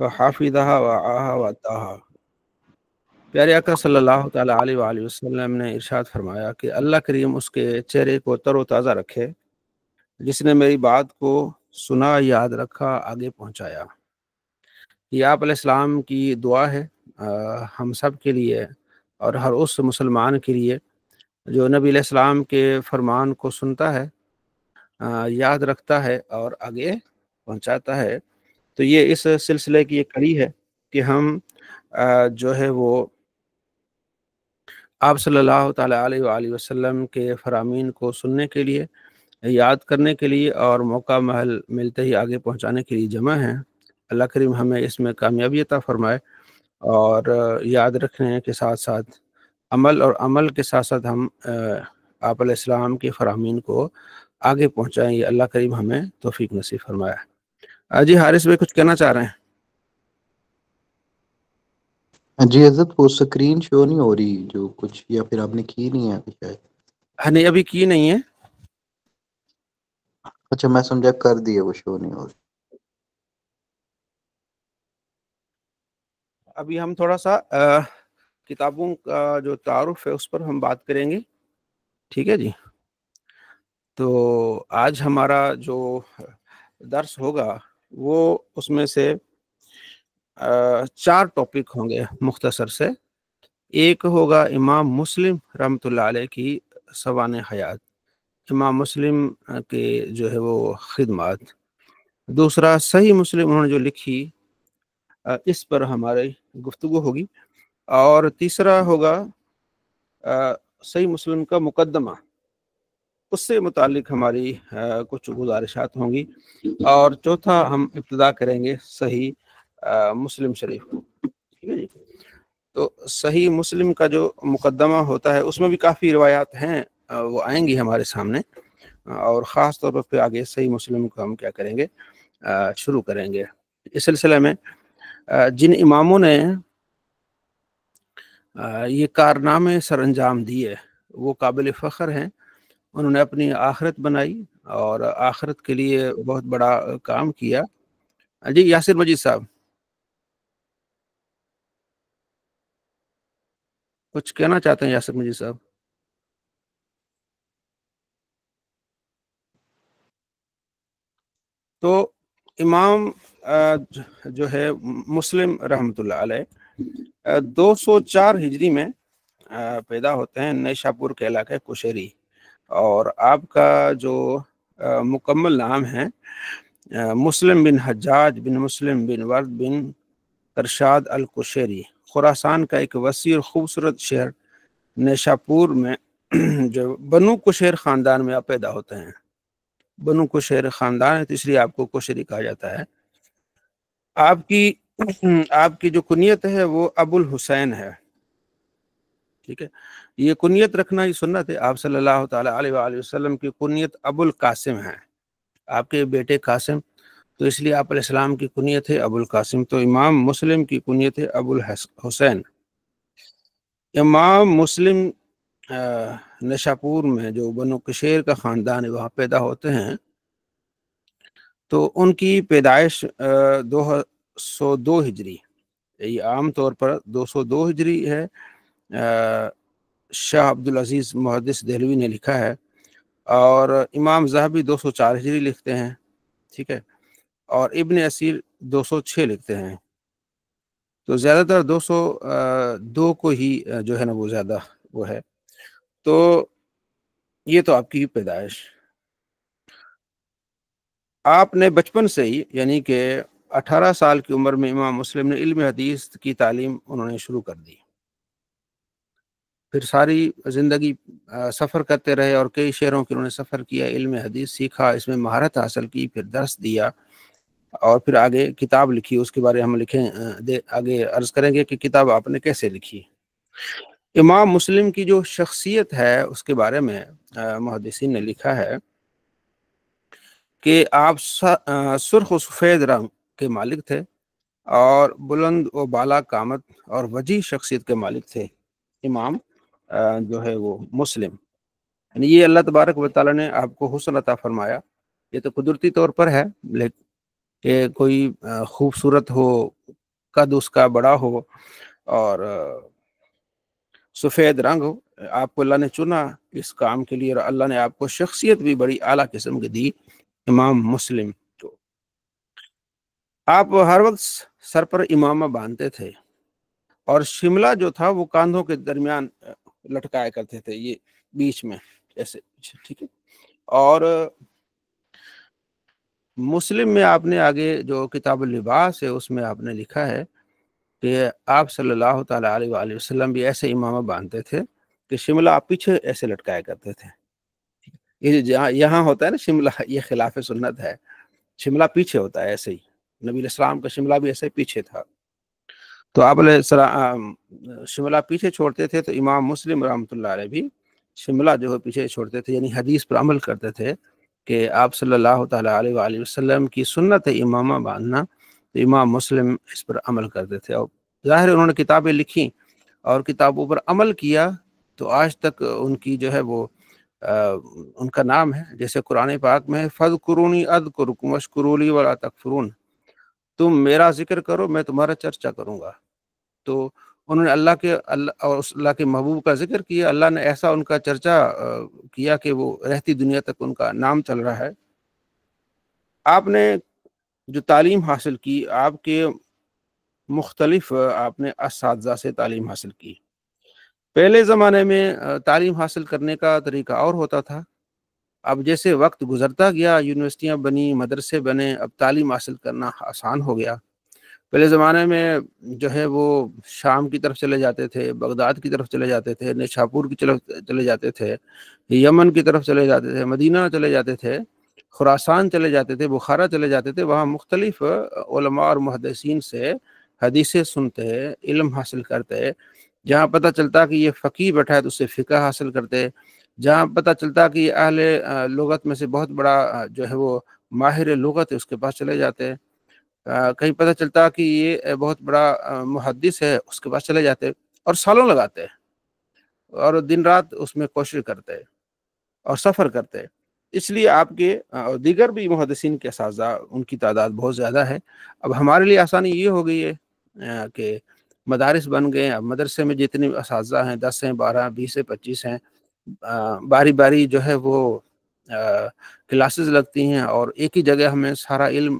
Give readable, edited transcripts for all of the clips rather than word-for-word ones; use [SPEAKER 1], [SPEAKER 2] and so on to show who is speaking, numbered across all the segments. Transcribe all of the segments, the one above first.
[SPEAKER 1] فحافظها وعاها واتاها۔ پیارے آقا صلی اللہ تعالیٰ علیہ وآلہ وسلم نے ارشاد فرمایا کہ اللہ کریم اس کے چہرے کو تر و تازہ رکھے جس نے میری بات کو سنا، یاد رکھا، آگے پہنچایا۔ یہ آپ علیہ السلام کی دعا ہے ہم سب کے لیے اور ہر اس مسلمان کے لیے جو نبی علیہ السلام کے فرمان کو سنتا ہے، یاد رکھتا ہے اور آگے پہنچاتا ہے۔ تو یہ اس سلسلے کی ایک کڑی ہے کہ ہم جو ہے وہ آپ صلی اللہ تعالیٰ علیہ وآلہ وسلم کے فرامین کو سننے کے لیے، یاد کرنے کے لیے اور موقع محل ملتے ہی آگے پہنچانے کے لیے جمع ہیں۔ اللہ کریم ہمیں اس میں کامیابی عطا فرمائے، اور یاد رکھنے کے ساتھ ساتھ عمل کے ساتھ ساتھ ہم آپ علیہ السلام کے فرامین کو آگے پہنچائیں۔ یہ اللہ کریم ہمیں توفیق نصیب فرمایا۔ جی حارث بھائی کچھ کہنا چاہ رہے ہیں؟
[SPEAKER 2] جی حضرت وہ سکرین شو نہیں ہو رہی جو کچھ، یا پھر آپ نے کی نہیں ہے شاید؟
[SPEAKER 1] نہیں ابھی کی نہیں ہے۔
[SPEAKER 2] اچھا میں سمجھا کر دیا، وہ شو نہیں ہو رہی۔
[SPEAKER 1] ابھی ہم تھوڑا سا کتابوں کا جو تعارف ہے اس پر ہم بات کریں گے، ٹھیک ہے جی؟ تو آج ہمارا جو درس ہوگا وہ اس میں سے 4 ٹاپک ہوں گے مختصر سے۔ ایک ہوگا امام مسلم رحمۃ اللہ علیہ کی سوانح حیات، امام مسلم کے جو ہے وہ خدمات۔ دوسرا صحیح مسلم انہوں نے جو لکھی اس پر ہماری گفتگو ہوگی۔ اور تیسرا ہوگا صحیح مسلم کا مقدمہ، اس سے متعلق ہماری کچھ گزارشات ہوں گی۔ اور چوتھا ہم ابتدا کریں گے صحیح مسلم شریف کو، ٹھیک ہے جی؟ تو صحیح مسلم کا جو مقدمہ ہوتا ہے اس میں بھی کافی روایات ہیں، وہ آئیں گی ہمارے سامنے، اور خاص طور پر پھر آگے صحیح مسلم کو ہم کیا کریں گے، شروع کریں گے۔ اس سلسلے میں جن اماموں نے یہ کارنامے سر انجام دیے وہ قابل فخر ہیں۔ انہوں نے اپنی آخرت بنائی اور آخرت کے لیے بہت بڑا کام کیا۔ جی یاسر مجید صاحب کچھ کہنا چاہتے ہیں؟ یاسر مجید صاحب تو امام جو ہے مسلم رحمۃ اللہ علیہ 204 ہجری میں پیدا ہوتے ہیں نیشاپور کے علاقے کشیری، اور آپ کا جو مکمل نام ہے مسلم بن حجاج بن مسلم بن ورد بن ارشاد الکشیری۔ خراسان کا ایک وسیع اور خوبصورت شہر نیشاپور میں جو بنو کشیر خاندان میں آپ پیدا ہوتے ہیں۔ بنو کشیر خاندان ہے تو اس لیے آپ کو کشیری کہا جاتا ہے۔ آپ کی جو کنیت ہے وہ ابو الحسین ہے، ٹھیک ہے؟ یہ کنیت رکھنا ہی سنت ہے۔ آپ صلی اللہ تعالیٰ علیہ وآلہ وسلم کی کنیت ابو القاسم ہے، آپ کے بیٹے قاسم، تو اس لیے آپ علیہ السلام کی کنیت ہے ابو القاسم۔ تو امام مسلم کی کنیت ہے ابو الحسین۔ امام مسلم نشاپور میں جو بنو کشیر کا خاندان ہے وہاں پیدا ہوتے ہیں۔ تو ان کی پیدائش 202 ہجری، یہ عام طور پر 202 ہجری ہے، شاہ عبدالعزیز محدث دہلوی نے لکھا ہے، اور امام ذہبی 204 ہجری لکھتے ہیں، ٹھیک ہے؟ اور ابن اسیر 206 لکھتے ہیں۔ تو زیادہ تر 202 کو ہی جو ہے نا وہ زیادہ وہ ہے۔ تو یہ تو آپ کی پیدائش۔ آپ نے بچپن سے ہی یعنی کہ 18 سال کی عمر میں امام مسلم نے علم حدیث کی تعلیم انہوں نے شروع کر دی۔ پھر ساری زندگی سفر کرتے رہے اور کئی شہروں کے انہوں نے سفر کیا، علم حدیث سیکھا، اس میں مہارت حاصل کی، پھر درس دیا، اور پھر آگے کتاب لکھی۔ اس کے بارے ہم آگے عرض کریں گے کہ کتاب آپ نے کیسے لکھی۔ امام مسلم کی جو شخصیت ہے اس کے بارے میں محدثین نے لکھا ہے کہ آپ سرخ و سفید رنگ کے مالک تھے، اور بلند و بالا قامت اور وجیح شخصیت کے مالک تھے امام جو ہے وہ مسلم۔ یعنی یہ اللہ تبارک و تعالیٰ نے آپ کو حسن عطا فرمایا۔ یہ تو قدرتی طور پر ہے، لیکن کہ کوئی خوبصورت ہو، قد اس کا بڑا ہو اور سفید رنگ ہو، آپ کو اللہ نے چنا اس کام کے لیے، اور اللہ نے آپ کو شخصیت بھی بڑی اعلیٰ قسم کی دی، امام مسلم کو۔ آپ ہر وقت سر پر امامہ باندھتے تھے، اور شملہ جو تھا وہ کاندھوں کے درمیان لٹکایا کرتے تھے، یہ بیچ میں ایسے، ٹھیک ہے۔ اور مسلم میں آپ نے آگے جو کتاب اللباس ہے اس میں آپ نے لکھا ہے کہ آپ صلی اللہ تعالیٰ علیہ وآلہ وسلم بھی ایسے امامہ باندھتے تھے کہ شملہ آپ پیچھے ایسے لٹکایا کرتے تھے۔ یہ جہاں یہاں ہوتا ہے نا شملہ، یہ خلاف سنت ہے، شملہ پیچھے ہوتا ہے ایسے ہی، نبی علیہ السلام کا شملہ بھی ایسے پیچھے تھا، تو آپ علیہ السلام شملہ پیچھے چھوڑتے تھے، تو امام مسلم رحمۃ اللہ علیہ بھی شملہ جو ہے پیچھے چھوڑتے تھے، یعنی حدیث پر عمل کرتے تھے کہ آپ صلی اللہ تعالیٰ علیہ وآلہ وسلم کی سنت ہے امامہ باندھنا، تو امام مسلم اس پر عمل کرتے تھے، اور ظاہر انہوں نے کتابیں لکھی اور کتابوں پر عمل کیا، تو آج تک ان کی جو ہے وہ ان کا نام ہے، جیسے قرآن پاک میں فَاذْكُرُونِي أَذْكُرْكُمْ وَاشْكُرُوا لِي وَلَا تَكْفُرُونَ، تم میرا ذکر کرو میں تمہارا چرچا کروں گا۔ تو انہوں نے اللہ اور اللہ کے محبوب کا ذکر کیا، اللہ نے ایسا ان کا چرچا کیا کہ وہ رہتی دنیا تک ان کا نام چل رہا ہے۔ آپ نے جو تعلیم حاصل کی، آپ کے مختلف آپ نے اساتذہ سے تعلیم حاصل کی۔ پہلے زمانے میں تعلیم حاصل کرنے کا طریقہ اور ہوتا تھا، اب جیسے وقت گزرتا گیا، یونیورسٹیاں بنی، مدرسے بنے، اب تعلیم حاصل کرنا آسان ہو گیا۔ پہلے زمانے میں جو ہے وہ شام کی طرف چلے جاتے تھے، بغداد کی طرف چلے جاتے تھے، نیشاپور کی طرف چلے جاتے تھے، یمن کی طرف چلے جاتے تھے، مدینہ چلے جاتے تھے، خراسان چلے جاتے تھے، بخارا چلے جاتے تھے، وہاں مختلف علماء اور محدثین سے حدیثیں سنتے، علم حاصل کرتے، جہاں پتہ چلتا کہ یہ فقیہ بیٹھا ہے تو اس سے فقہ حاصل کرتے، جہاں پتہ چلتا کہ یہ اہل لغت میں سے بہت بڑا جو ہے وہ ماہر لغت ہے اس کے پاس چلے جاتے، کہیں پتہ چلتا کہ یہ بہت بڑا محدث ہے اس کے پاس چلے جاتے، اور سالوں لگاتے اور دن رات اس میں کوشش کرتے اور سفر کرتے۔ اس لیے آپ کے اور دیگر بھی محدثین کے اساتذہ ان کی تعداد بہت زیادہ ہے۔ اب ہمارے لیے آسانی یہ ہو گئی ہے کہ مدارس بن گئے، اب مدرسے میں جتنے اساتذہ ہیں 10 ہیں، 12 20 ہیں، 25 ہیں، باری باری جو ہے وہ کلاسز لگتی ہیں اور ایک ہی جگہ ہمیں سارا علم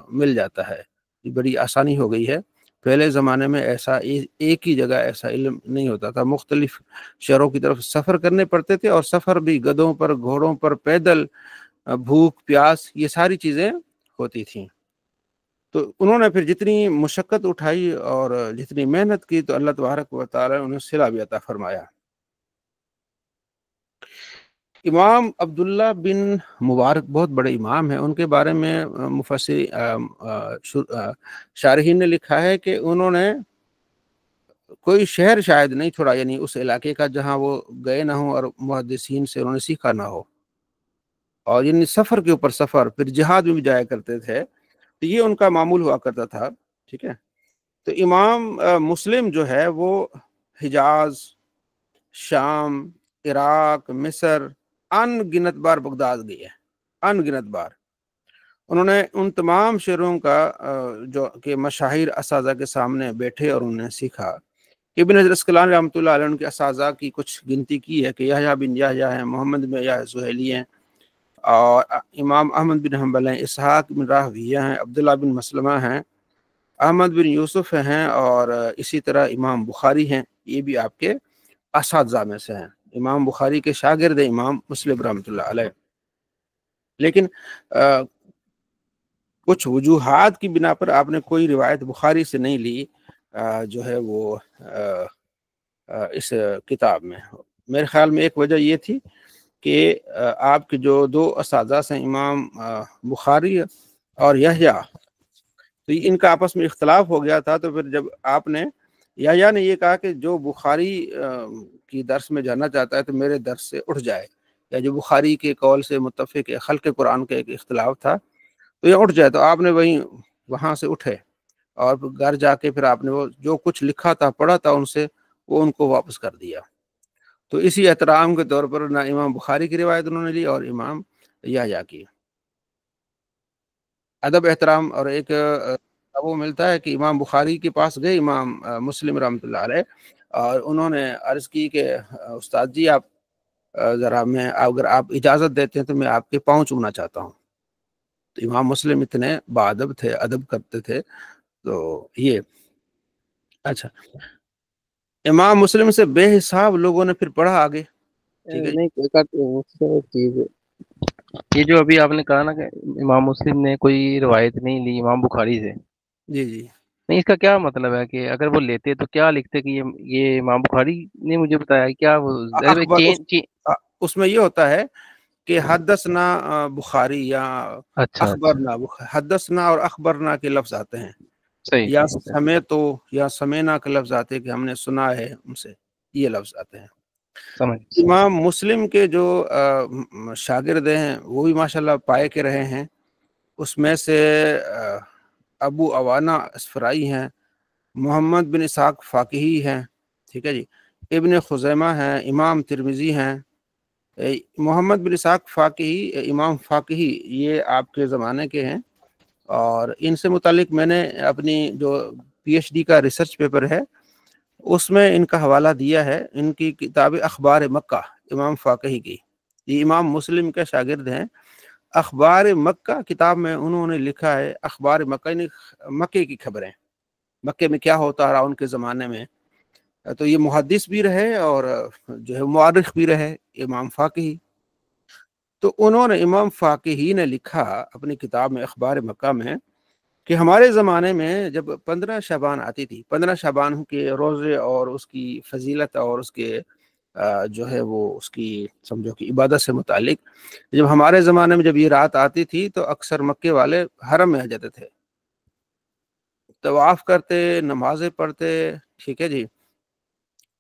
[SPEAKER 1] مل جاتا ہے، یہ بڑی آسانی ہو گئی ہے۔ پہلے زمانے میں ایسا ایک ہی جگہ ایسا علم نہیں ہوتا تھا، مختلف شہروں کی طرف سفر کرنے پڑتے تھے، اور سفر بھی گدھوں پر، گھوڑوں پر، پیدل، بھوک پیاس، یہ ساری چیزیں ہوتی تھیں۔ تو انہوں نے پھر جتنی مشقت اٹھائی اور جتنی محنت کی تو اللہ تبارک و تعالی نے انہیں صلہ بھی عطا فرمایا۔ امام عبداللہ بن مبارک بہت بڑے امام ہیں، ان کے بارے میں مفسر شارحین نے لکھا ہے کہ انہوں نے کوئی شہر شاید نہیں چھوڑا، یعنی اس علاقے کا جہاں وہ گئے نہ ہوں اور محدثین سے انہوں نے سیکھا نہ ہو، اور یعنی سفر کے اوپر سفر، پھر جہاد میں بھی جایا کرتے تھے، تو یہ ان کا معمول ہوا کرتا تھا، ٹھیک ہے۔ تو امام مسلم جو ہے وہ حجاز، شام، عراق، مصر، ان گنت بار بغداد گئے ہیں، ان گنت بار۔ انہوں نے ان تمام شہروں کا جو کہ مشاہیر اساتذہ کے سامنے بیٹھے اور انہوں نے سیکھا۔ ابن حجر عسقلانی رحمۃ اللہ علیہ ان کے اساتذہ کی کچھ گنتی کی ہے کہ یحییٰ بن یحییٰ ہیں، محمد بن یحییٰ زہیلی ہیں، اور امام احمد بن حنبل ہیں، اسحاق بن راہویہ ہیں، عبداللہ بن مسلمہ ہیں، احمد بن یوسف ہیں، اور اسی طرح امام بخاری ہیں، یہ بھی آپ کے اساتذہ میں سے ہیں۔ امام بخاری کے شاگرد امام مسلم رحمۃ اللہ علیہ، لیکن کچھ وجوہات کی بنا پر آپ نے کوئی روایت بخاری سے نہیں لی جو ہے وہ اس کتاب میں۔ میرے خیال میں ایک وجہ یہ تھی کہ آپ کے جو دو اساتذہ ہیں امام بخاری اور یحییٰ، تو ان کا آپس میں اختلاف ہو گیا تھا، تو پھر جب آپ نے یحییٰ نے یہ کہا کہ جو بخاری کی درس میں جانا چاہتا ہے تو میرے درس سے اٹھ جائے، یا جو بخاری کے قول سے متفق خلق قرآن کا ایک اختلاف تھا تو یہ اٹھ جائے، تو آپ نے وہاں سے اٹھے، اور گھر جا کے پھر آپ نے وہ جو کچھ لکھا تھا، پڑھا تھا ان سے، وہ ان کو واپس کر دیا۔ تو اسی احترام کے طور پر نہ امام بخاری کی روایت انہوں نے لی اور امام یحییٰ کی۔ ادب احترام اور ایک وہ ملتا ہے کہ امام بخاری کے پاس گئے امام مسلم رحمۃ اللہ علیہ، اور انہوں نے عرض کی کہ استاد جی آپ ذرا میں اگر آپ اجازت دیتے ہیں تو میں آپ کے پاؤں چومنا چاہتا ہوں. تو امام مسلم اتنے باادب تھے، ادب کرتے تھے. تو یہ اچھا، امام مسلم سے بے حساب لوگوں نے پھر پڑھا آگے. ٹھیک ہے
[SPEAKER 3] نہیں چیز یہ جو ابھی آپ نے کہا نا کہ امام مسلم نے کوئی روایت نہیں لی امام بخاری سے،
[SPEAKER 1] جی جی
[SPEAKER 3] نہیں اس کا کیا مطلب ہے کہ اگر وہ لیتے تو کیا لکھتے کہ یہ امام بخاری نے مجھے بتایا، کیا وہ
[SPEAKER 1] اخبار
[SPEAKER 3] چین؟
[SPEAKER 1] اس میں یہ ہوتا ہے کہ حدثنا بخاری یا
[SPEAKER 3] اچھا اچھا،
[SPEAKER 1] اخبرنا، حدثنا اور اخبرنا کے لفظ آتے ہیں،
[SPEAKER 3] صحیح
[SPEAKER 1] یا
[SPEAKER 3] صحیح صحیح،
[SPEAKER 1] سمیتو یا سمینا کے لفظ آتے ہیں کہ ہم نے سنا ہے ان سے، یہ لفظ آتے ہیں.
[SPEAKER 3] سمجھ.
[SPEAKER 1] امام مسلم کے جو شاگرد ہیں وہ بھی ماشاءاللہ پائے کے رہے ہیں. اس میں سے ابو عوانہ اسفرائی ہیں، محمد بن اسحاق فاقہی ہیں، ٹھیک ہے جی، ابن خزیمہ ہیں، امام ترمذی ہیں. محمد بن اسحاق فاقہی، امام فاقہی، یہ آپ کے زمانے کے ہیں، اور ان سے متعلق میں نے اپنی جو پی ایچ ڈی کا ریسرچ پیپر ہے اس میں ان کا حوالہ دیا ہے. ان کی کتاب اخبار مکہ امام فاقہی کی، یہ امام مسلم کے شاگرد ہیں. اخبار مکہ کتاب میں انہوں نے لکھا ہے اخبار مکہ، یعنی مکے کی خبریں، مکے میں کیا ہوتا رہا ان کے زمانے میں. تو یہ محدث بھی رہے اور جو ہے مورخ بھی رہے امام فاقہی. تو انہوں نے امام فاقہی نے لکھا اپنی کتاب میں اخبار مکہ میں کہ ہمارے زمانے میں جب 15 شعبان آتی تھی، 15 شعبان کے روزے اور اس کی فضیلت اور اس کے جو ہے وہ اس کی سمجھو کہ عبادت سے متعلق، جب ہمارے زمانے میں جب یہ رات آتی تھی تو اکثر مکے والے حرم میں آ جاتے تھے، طواف کرتے، نمازیں پڑھتے، ٹھیک ہے جی،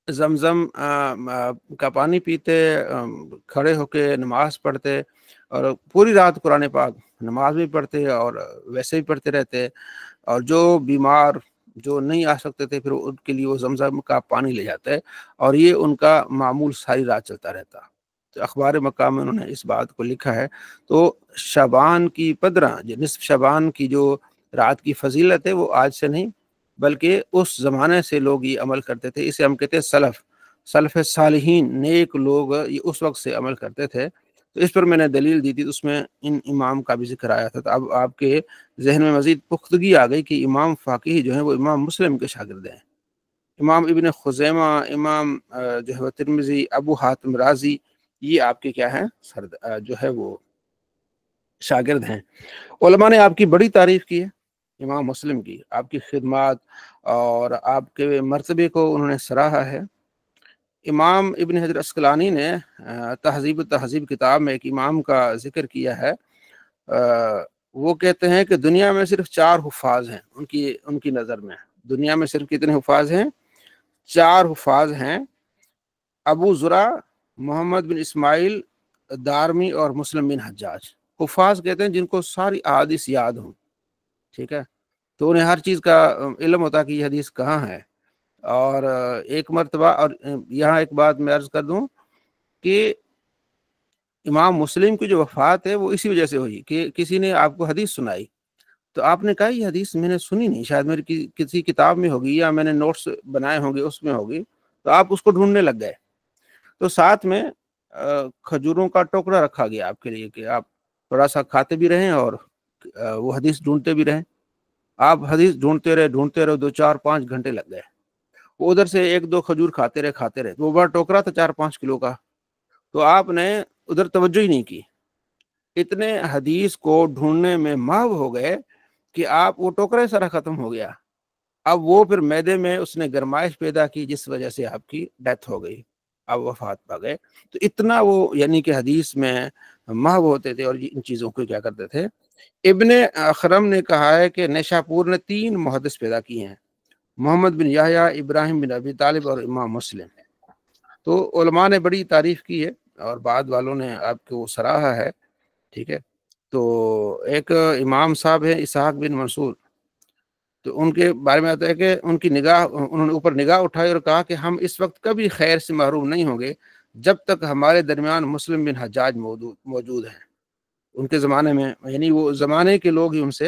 [SPEAKER 1] زمزم کا پانی پیتے، کھڑے ہو کے نماز پڑھتے، اور پوری رات قرآن پاک نماز بھی پڑھتے اور ویسے بھی پڑھتے رہتے. اور جو بیمار جو نہیں آ سکتے تھے پھر ان کے لیے وہ زمزم کا پانی لے جاتے، اور یہ ان کا معمول ساری رات چلتا رہتا. تو اخبار مکہ میں انہوں نے اس بات کو لکھا ہے. تو شعبان کی 15 نصف شعبان کی جو رات کی فضیلت ہے وہ آج سے نہیں بلکہ اس زمانے سے لوگ یہ عمل کرتے تھے. اسے ہم کہتے ہیں سلف صالحین، نیک لوگ یہ اس وقت سے عمل کرتے تھے. تو اس پر میں نے دلیل دی تھی، اس میں ان امام کا بھی ذکر آیا تھا. تو اب آپ کے ذہن میں مزید پختگی آ گئی کہ امام فاقہی جو ہیں وہ امام مسلم کے شاگرد ہیں. امام ابن خزیمہ، امام جو ہے وہ ترمذی، ابو حاتم رازی، یہ آپ کے کیا ہیں جو ہے وہ شاگرد ہیں. علماء نے آپ کی بڑی تعریف کی ہے، امام مسلم کی، آپ کی خدمات اور آپ کے مرتبے کو انہوں نے سراہا ہے. امام ابن حجر عسقلانی نے تہذیب التہذیب کتاب میں ایک امام کا ذکر کیا ہے. وہ کہتے ہیں کہ دنیا میں صرف 4 حفاظ ہیں ان کی نظر میں. دنیا میں صرف کتنے حفاظ ہیں؟ 4 حفاظ ہیں، ابو زرع، محمد بن اسماعیل دارمی اور مسلم بن حجاج. حفاظ کہتے ہیں جن کو ساری احادیث یاد ہوں، ٹھیک ہے، تو انہیں ہر چیز کا علم ہوتا کہ یہ حدیث کہاں ہے. اور ایک مرتبہ، اور یہاں ایک بات میں عرض کر دوں کہ امام مسلم کی جو وفات ہے وہ اسی وجہ سے ہوئی کہ کسی نے آپ کو حدیث سنائی، تو آپ نے کہا یہ حدیث میں نے سنی نہیں، شاید میری کسی کتاب میں ہوگی یا میں نے نوٹس بنائے ہوں گے اس میں ہوگی، تو آپ اس کو ڈھونڈنے لگ گئے. تو ساتھ میں کھجوروں کا ٹوکرا رکھا گیا آپ کے لیے کہ آپ تھوڑا سا کھاتے بھی رہیں اور وہ حدیث ڈھونڈتے بھی رہیں. آپ حدیث ڈھونڈتے رہے 2-4-5 گھنٹے لگ گئے. وہ ادھر سے 1-2 کھجور کھاتے رہے. وہ بڑا ٹوکرا تھا 4-5 کلو کا، تو آپ نے ادھر توجہ ہی نہیں کی. اتنے حدیث کو ڈھونڈنے میں محو ہو گئے کہ آپ وہ ٹوکرے سارا ختم ہو گیا. اب وہ پھر معدے میں اس نے گرمائش پیدا کی جس وجہ سے آپ کی ڈیتھ ہو گئی، اب وفات پا گئے. تو اتنا وہ یعنی کہ حدیث میں محو ہوتے تھے اور ان چیزوں کو کیا کرتے تھے. ابن اخرم نے کہا ہے کہ نیشاپور نے 3 محدث پیدا کیے ہیں، محمد بن یحییٰ، ابراہیم بن ابی طالب اور امام مسلم. تو علماء نے بڑی تعریف کی ہے اور بعد والوں نے آپ کو سراہا ہے، ٹھیک ہے. تو ایک امام صاحب ہیں اسحاق بن منصور، تو ان کے بارے میں آتا ہے کہ انہوں نے اوپر نگاہ اٹھائی اور کہا کہ ہم اس وقت کبھی خیر سے محروم نہیں ہوں گے جب تک ہمارے درمیان مسلم بن حجاج موجود ہیں. ان کے زمانے میں یعنی وہ زمانے کے لوگ ہی ان سے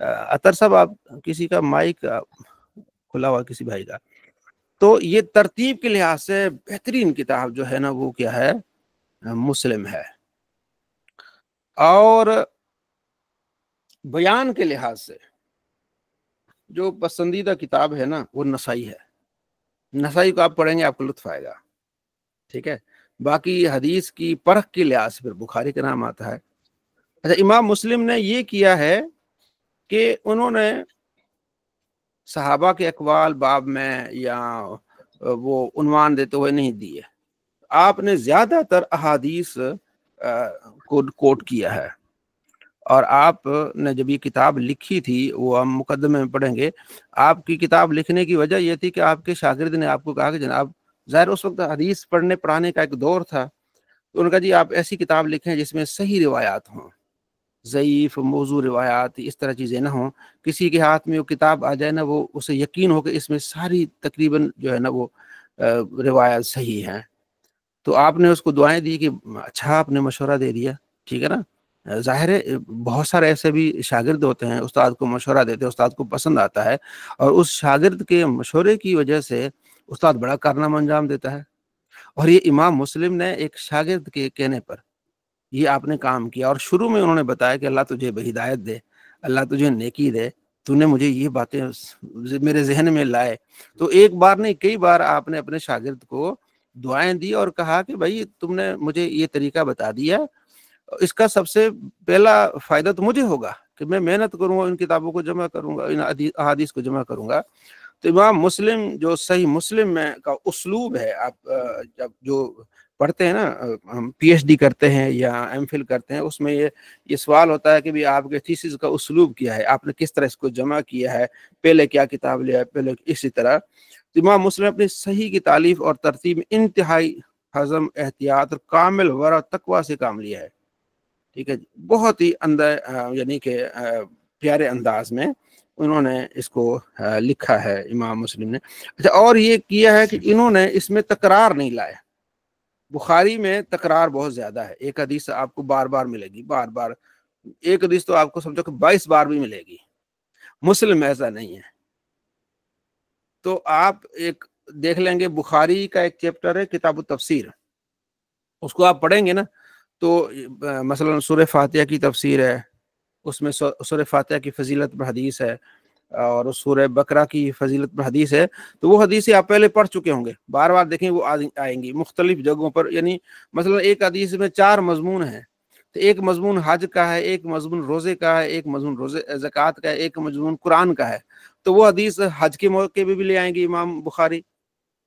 [SPEAKER 1] اطہر صاحب آپ کسی کا مائک کھلا ہوا کسی بھائی کا. تو یہ ترتیب کے لحاظ سے بہترین کتاب جو ہے نا وہ کیا ہے؟ مسلم ہے. اور بیان کے لحاظ سے جو پسندیدہ کتاب ہے نا وہ نسائی ہے. نسائی کو آپ پڑھیں گے آپ کو لطف آئے گا. ٹھیک ہے. باقی حدیث کی پرخ کے لحاظ سے پھر بخاری کا نام آتا ہے. اچھا، امام مسلم نے یہ کیا ہے کہ انہوں نے صحابہ کے اقوال باب میں یا وہ عنوان دیتے ہوئے نہیں دیے. آپ نے زیادہ تر احادیث کو کوٹ کیا ہے. اور آپ نے جب یہ کتاب لکھی تھی وہ ہم مقدمے میں پڑھیں گے. آپ کی کتاب لکھنے کی وجہ یہ تھی کہ آپ کے شاگرد نے آپ کو کہا کہ جناب ظاہر اس وقت حدیث پڑھانے کا ایک دور تھا، تو ان کا جی آپ ایسی کتاب لکھیں جس میں صحیح روایات ہوں، ضعیف موضوع روایات اس طرح چیزیں نہ ہوں. کسی کے ہاتھ میں وہ کتاب آ جائے نا وہ اسے یقین ہو کہ اس میں ساری تقریباً جو ہے نا وہ روایات صحیح ہیں. تو آپ نے اس کو دعائیں دی کہ اچھا آپ نے مشورہ دے دیا. ٹھیک ہے نا. ظاہر ہے بہت سارے ایسے بھی شاگرد ہوتے ہیں استاد کو مشورہ دیتے ہیں، استاد کو پسند آتا ہے اور اس شاگرد کے مشورے کی وجہ سے استاد بڑا کارنامہ انجام دیتا ہے. اور یہ امام مسلم نے ایک شاگرد کے کہنے پر یہ آپ نے کام کیا. اور شروع میں انہوں نے بتایا کہ اللہ تجھے ہدایت دے، اللہ تجھے نیکی دے، تو نے مجھے یہ باتیں میرے ذہن میں لائے. تو ایک بار نہیں کئی بار آپ نے اپنے شاگرد کو دعائیں دی اور کہا کہ بھائی تم نے مجھے یہ طریقہ بتا دیا، اس کا سب سے پہلا فائدہ تو مجھے ہوگا کہ میں محنت کروں گا، ان کتابوں کو جمع کروں گا، ان احادیث کو جمع کروں گا. تو امام مسلم جو صحیح مسلم میں کا اسلوب ہے، آپ جب جو پڑھتے ہیں نا، ہم پی ایچ ڈی کرتے ہیں یا ایم فل کرتے ہیں، اس میں یہ سوال ہوتا ہے کہ بھی آپ کے تھیسس کا اسلوب کیا ہے، آپ نے کس طرح اس کو جمع کیا ہے، پہلے کیا کتاب لیا ہے، پہلے اسی طرح. تو امام مسلم اپنی صحیح کی تالیف اور ترتیب انتہائی حزم، احتیاط اور کامل ورع تقوی سے کام لیا ہے. ٹھیک ہے. بہت ہی اندر یعنی کہ پیارے انداز میں انہوں نے اس کو لکھا ہے امام مسلم نے. اچھا، اور یہ کیا ہے کہ انہوں نے اس میں تکرار نہیں لائے. بخاری میں تکرار بہت زیادہ ہے. ایک حدیث آپ کو بار بار ملے گی، بار بار. ایک حدیث تو آپ کو سمجھو کہ 22 بار بھی ملے گی. مسلم ایسا نہیں ہے. تو آپ ایک دیکھ لیں گے، بخاری کا ایک چیپٹر ہے کتاب التفسیر، اس کو آپ پڑھیں گے نا تو مثلا سورہ فاتحہ کی تفسیر ہے، اس میں سورہ فاتحہ کی فضیلت پر حدیث ہے، اور سورہ بقرہ کی فضیلت پر حدیث ہے. تو وہ حدیثیں آپ پہلے پڑھ چکے ہوں گے، بار بار دیکھیں وہ آئیں گی مختلف جگہوں پر. یعنی مثلا ایک حدیث میں 4 مضمون ہیں، تو ایک مضمون حج کا ہے، ایک مضمون روزے کا ہے، ایک مضمون روزے زکوٰۃ کا ہے، ایک مضمون قرآن کا ہے. تو وہ حدیث حج کے موقع پہ بھی لے آئیں گے امام بخاری،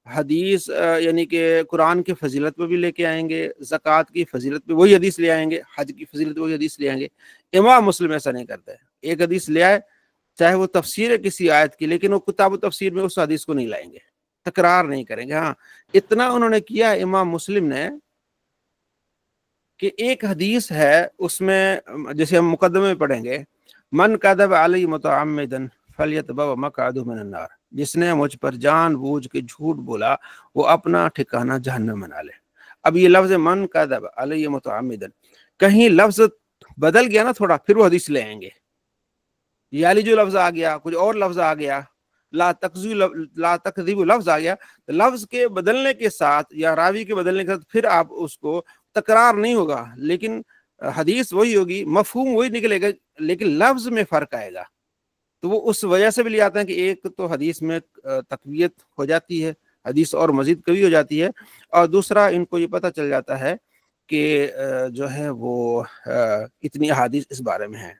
[SPEAKER 1] حدیث یعنی کہ قرآن کی فضیلت پہ بھی لے کے آئیں گے، زکوٰۃ کی فضیلت پہ وہی حدیث لے آئیں گے، حج کی فضیلت پہ وہی حدیث لے آئیں گے. امام مسلم ایسا نہیں کرتے. ایک حدیث لے آئے چاہے وہ تفسیر ہے کسی آیت کی، لیکن وہ کتاب و تفسیر میں اس حدیث کو نہیں لائیں گے، تکرار نہیں کریں گے. ہاں اتنا انہوں نے کیا امام مسلم نے کہ ایک حدیث ہے اس میں جیسے ہم مقدمے میں پڑھیں گے، من کذب علی متعمدا فلیتبوأ مقعدہ من النار، جس نے مجھ پر جان بوجھ کے جھوٹ بولا وہ اپنا ٹھکانہ جہنم بنا لے. اب یہ لفظ من کذب علی متعمدا، کہیں لفظ بدل گیا نا تھوڑا، پھر وہ حدیث لے آئیں گے. یہ علی جو لفظ آ گیا، کچھ اور لفظ آ گیا، لا تکذیب لفظ آ گیا، تو لفظ کے بدلنے کے ساتھ یا راوی کے بدلنے کے ساتھ پھر آپ اس کو تکرار نہیں ہوگا، لیکن حدیث وہی ہوگی، مفہوم وہی نکلے گا، لیکن لفظ میں فرق آئے گا. تو وہ اس وجہ سے بھی لے آتے ہیں کہ ایک تو حدیث میں تقویت ہو جاتی ہے، حدیث اور مزید قوی ہو جاتی ہے، اور دوسرا ان کو یہ پتہ چل جاتا ہے کہ جو ہے وہ اتنی احادیث اس بارے میں ہیں.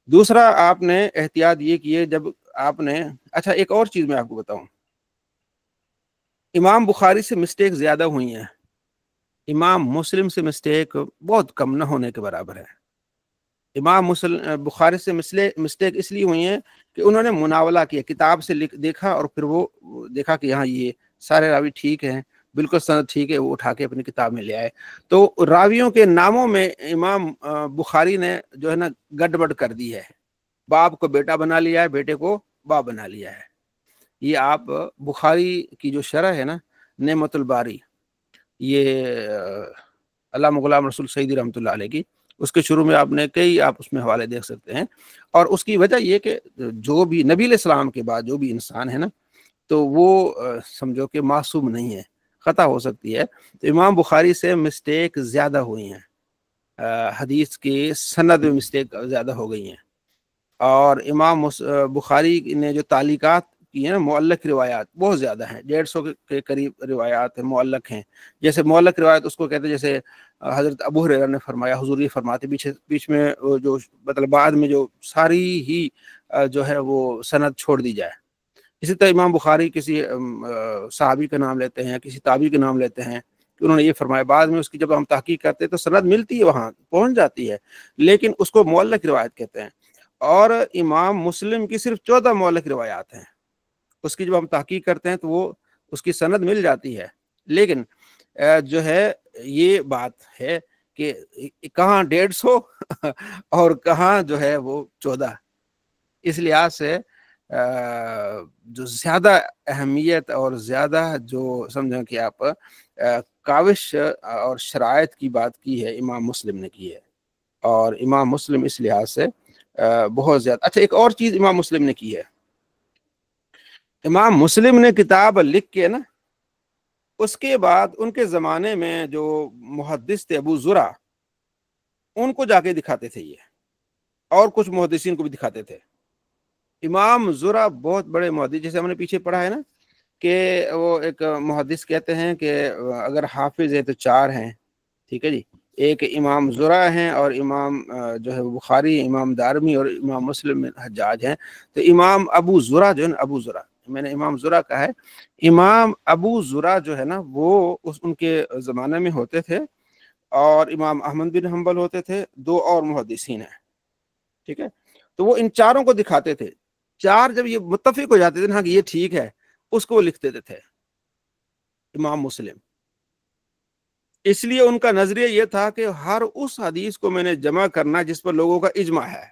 [SPEAKER 1] دوسرا آپ نے احتیاط یہ کیے جب آپ نے، اچھا ایک اور چیز میں آپ کو بتاؤں، امام بخاری سے مسٹیک زیادہ ہوئی ہیں، امام مسلم سے مسٹیک بہت کم نہ ہونے کے برابر ہے. امام بخاری سے مسٹیک اس لیے ہوئی ہیں کہ انہوں نے مناولہ کیا، کتاب سے دیکھا اور پھر وہ دیکھا کہ یہاں یہ سارے راوی ٹھیک ہیں، بالکل سند ٹھیک ہے، وہ اٹھا کے اپنی کتاب میں لے آئے. تو راویوں کے ناموں میں امام بخاری نے جو ہے نا گڑبڑ کر دی ہے، باپ کو بیٹا بنا لیا ہے، بیٹے کو باپ بنا لیا ہے. یہ آپ بخاری کی جو شرح ہے نا نعمت الباری، یہ علامہ غلام رسول سعیدی رحمۃ اللہ علیہ کی، اس کے شروع میں آپ نے کئی آپ اس میں حوالے دیکھ سکتے ہیں. اور اس کی وجہ یہ کہ جو بھی نبی علیہ السلام کے بعد جو بھی انسان ہے نا تو وہ سمجھو کہ معصوم نہیں ہے، خطا ہو سکتی ہے. تو امام بخاری سے مسٹیک زیادہ ہوئی ہیں، حدیث کی سند میں مسٹیک زیادہ ہو گئی ہیں. اور امام بخاری نے جو تعلیقات کی ہیں نا، معلق روایات بہت زیادہ ہیں، 150 کے قریب روایات ہیں معلق ہیں. جیسے معلق روایت اس کو کہتے ہیں، جیسے حضرت ابو ہریرہ نے فرمایا، حضور یہ فرماتے بیچ میں جو مطلب بعد میں جو ساری ہی جو ہے وہ سند چھوڑ دی جائے. اسی طرح امام بخاری کسی صحابی کا نام لیتے ہیں، کسی تابعی کا نام لیتے ہیں کہ انہوں نے یہ فرمایا، بعد میں اس کی جب ہم تحقیق کرتے ہیں تو سند ملتی ہے، وہاں پہنچ جاتی ہے، لیکن اس کو معلق روایت کہتے ہیں. اور امام مسلم کی صرف 14 معلق روایات ہیں، اس کی جب ہم تحقیق کرتے ہیں تو وہ اس کی سند مل جاتی ہے. لیکن جو ہے یہ بات ہے کہ کہاں 150 اور کہاں جو ہے وہ 14. اس لحاظ سے جو زیادہ اہمیت اور زیادہ جو سمجھیں کہ آپ کاوش اور شرائط کی بات کی ہے امام مسلم نے کی ہے. اور امام مسلم اس لحاظ سے بہت زیادہ اچھا. ایک اور چیز امام مسلم نے کی ہے، امام مسلم نے کتاب لکھ کے نا اس کے بعد ان کے زمانے میں جو محدث تھے ابو زرع، ان کو جا کے دکھاتے تھے یہ، اور کچھ محدثین کو بھی دکھاتے تھے. امام زرع بہت بڑے محدث، جیسے ہم نے پیچھے پڑھا ہے نا کہ وہ ایک محدث کہتے ہیں کہ اگر حافظ ہے تو 4 ہیں، ٹھیک ہے جی. ایک امام زرع ہیں، اور امام جو ہے بخاری، امام دارمی اور امام مسلم حجاج ہیں. تو امام ابو زرع جو ہے نا، ابو زرع میں نے امام زرع کہا ہے، امام ابو زرع جو ہے نا وہ ان کے زمانے میں ہوتے تھے، اور امام احمد بن حنبل ہوتے تھے، 2 اور محدثین ہیں، ٹھیک ہے. تو وہ ان 4 کو دکھاتے تھے. 4 جب یہ متفق ہو جاتے تھے نا کہ یہ ٹھیک ہے، اس کو وہ لکھ دیتے تھے امام مسلم. اس لیے ان کا نظریہ یہ تھا کہ ہر اس حدیث کو میں نے جمع کرنا جس پر لوگوں کا اجماع ہے.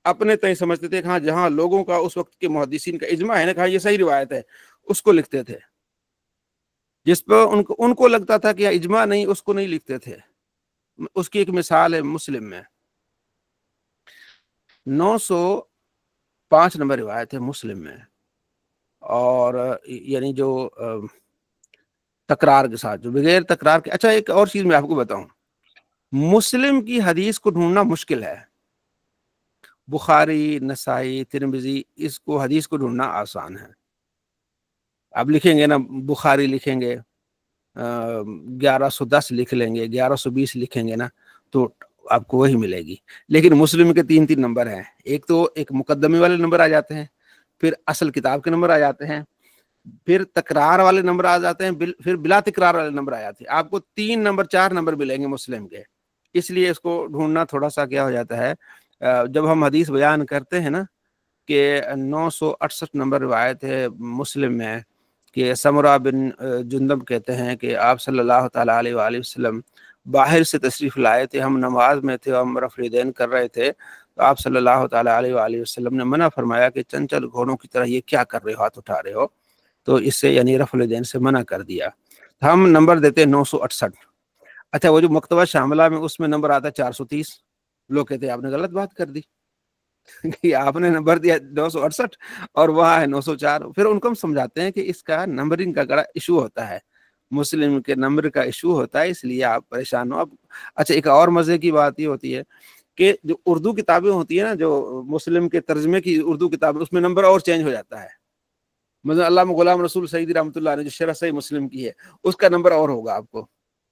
[SPEAKER 1] اپنے تئیں سمجھتے تھے کہ ہاں جہاں لوگوں کا اس وقت کے محدثین کا اجماع ہے نا، کہا یہ صحیح روایت ہے، اس کو لکھتے تھے. جس پر ان کو لگتا تھا کہ اجماع نہیں، اس کو نہیں لکھتے تھے. اس کی ایک مثال ہے مسلم میں 905 نمبر روایت ہے مسلم میں، اور یعنی جو تکرار کے ساتھ، جو بغیر تکرار کے. اچھا ایک اور چیز میں آپ کو بتاؤں، مسلم کی حدیث کو ڈھونڈنا مشکل ہے. بخاری، نسائی، ترمذی، اس کو حدیث کو ڈھونڈنا آسان ہے. آپ لکھیں گے نا بخاری، لکھیں گے 1110 لکھ لیں گے، 1120 لکھیں گے نا تو آپ کو وہی ملے گی. لیکن مسلم کے 3 نمبر ہیں. ایک تو ایک مقدمے والے نمبر آ جاتے ہیں، پھر اصل کتاب کے نمبر آ جاتے ہیں، پھر تکرار والے نمبر آ جاتے ہیں، پھر بلا تکرار والے نمبر آ جاتے ہیں. آپ کو 3 نمبر 4 نمبر ملیں گے مسلم کے. اس لیے اس کو ڈھونڈنا تھوڑا سا کیا ہو جاتا ہے. جب ہم حدیث بیان کرتے ہیں نا کہ 968 نمبر روایت ہے مسلم میں کہ سمرہ بن جندب کہتے ہیں کہ آپ صلی اللہ تعالیٰ علیہ وآلہ وسلم باہر سے تشریف لائے تھے، ہم نماز میں تھے، ہم رفع الیدین کر رہے تھے، تو آپ صلی اللہ تعالیٰ علیہ وآلہ وسلم نے منع فرمایا کہ چنچل گھوڑوں کی طرح یہ کیا کر رہے ہو، ہاتھ اٹھا رہے ہو. تو اس سے یعنی رفع الیدین سے منع کر دیا. ہم نمبر دیتے ہیں 968. اچھا وہ جو مکتبہ شاملہ میں اس میں نمبر آتا ہے 430. لوگ کہتے ہیں آپ نے غلط بات کر دی کہ آپ نے نمبر دیا 968 اور وہاں ہے 904. پھر ان کو ہم سمجھاتے ہیں کہ اس کا نمبرنگ کا بڑا ایشو ہوتا ہے، مسلم کے نمبر کا ایشو ہوتا ہے، اس لیے آپ پریشان ہو. اب اچھا ایک اور مزے کی بات یہ ہوتی ہے کہ جو اردو کتابیں ہوتی ہیں نا، جو مسلم کے ترجمے کی اردو کتابیں، اس میں نمبر اور چینج ہو جاتا ہے. مثلا علامہ غلام رسول سعیدی رحمۃ اللہ نے جو شرح صحیح مسلم کی ہے، اس کا نمبر اور ہوگا آپ کو.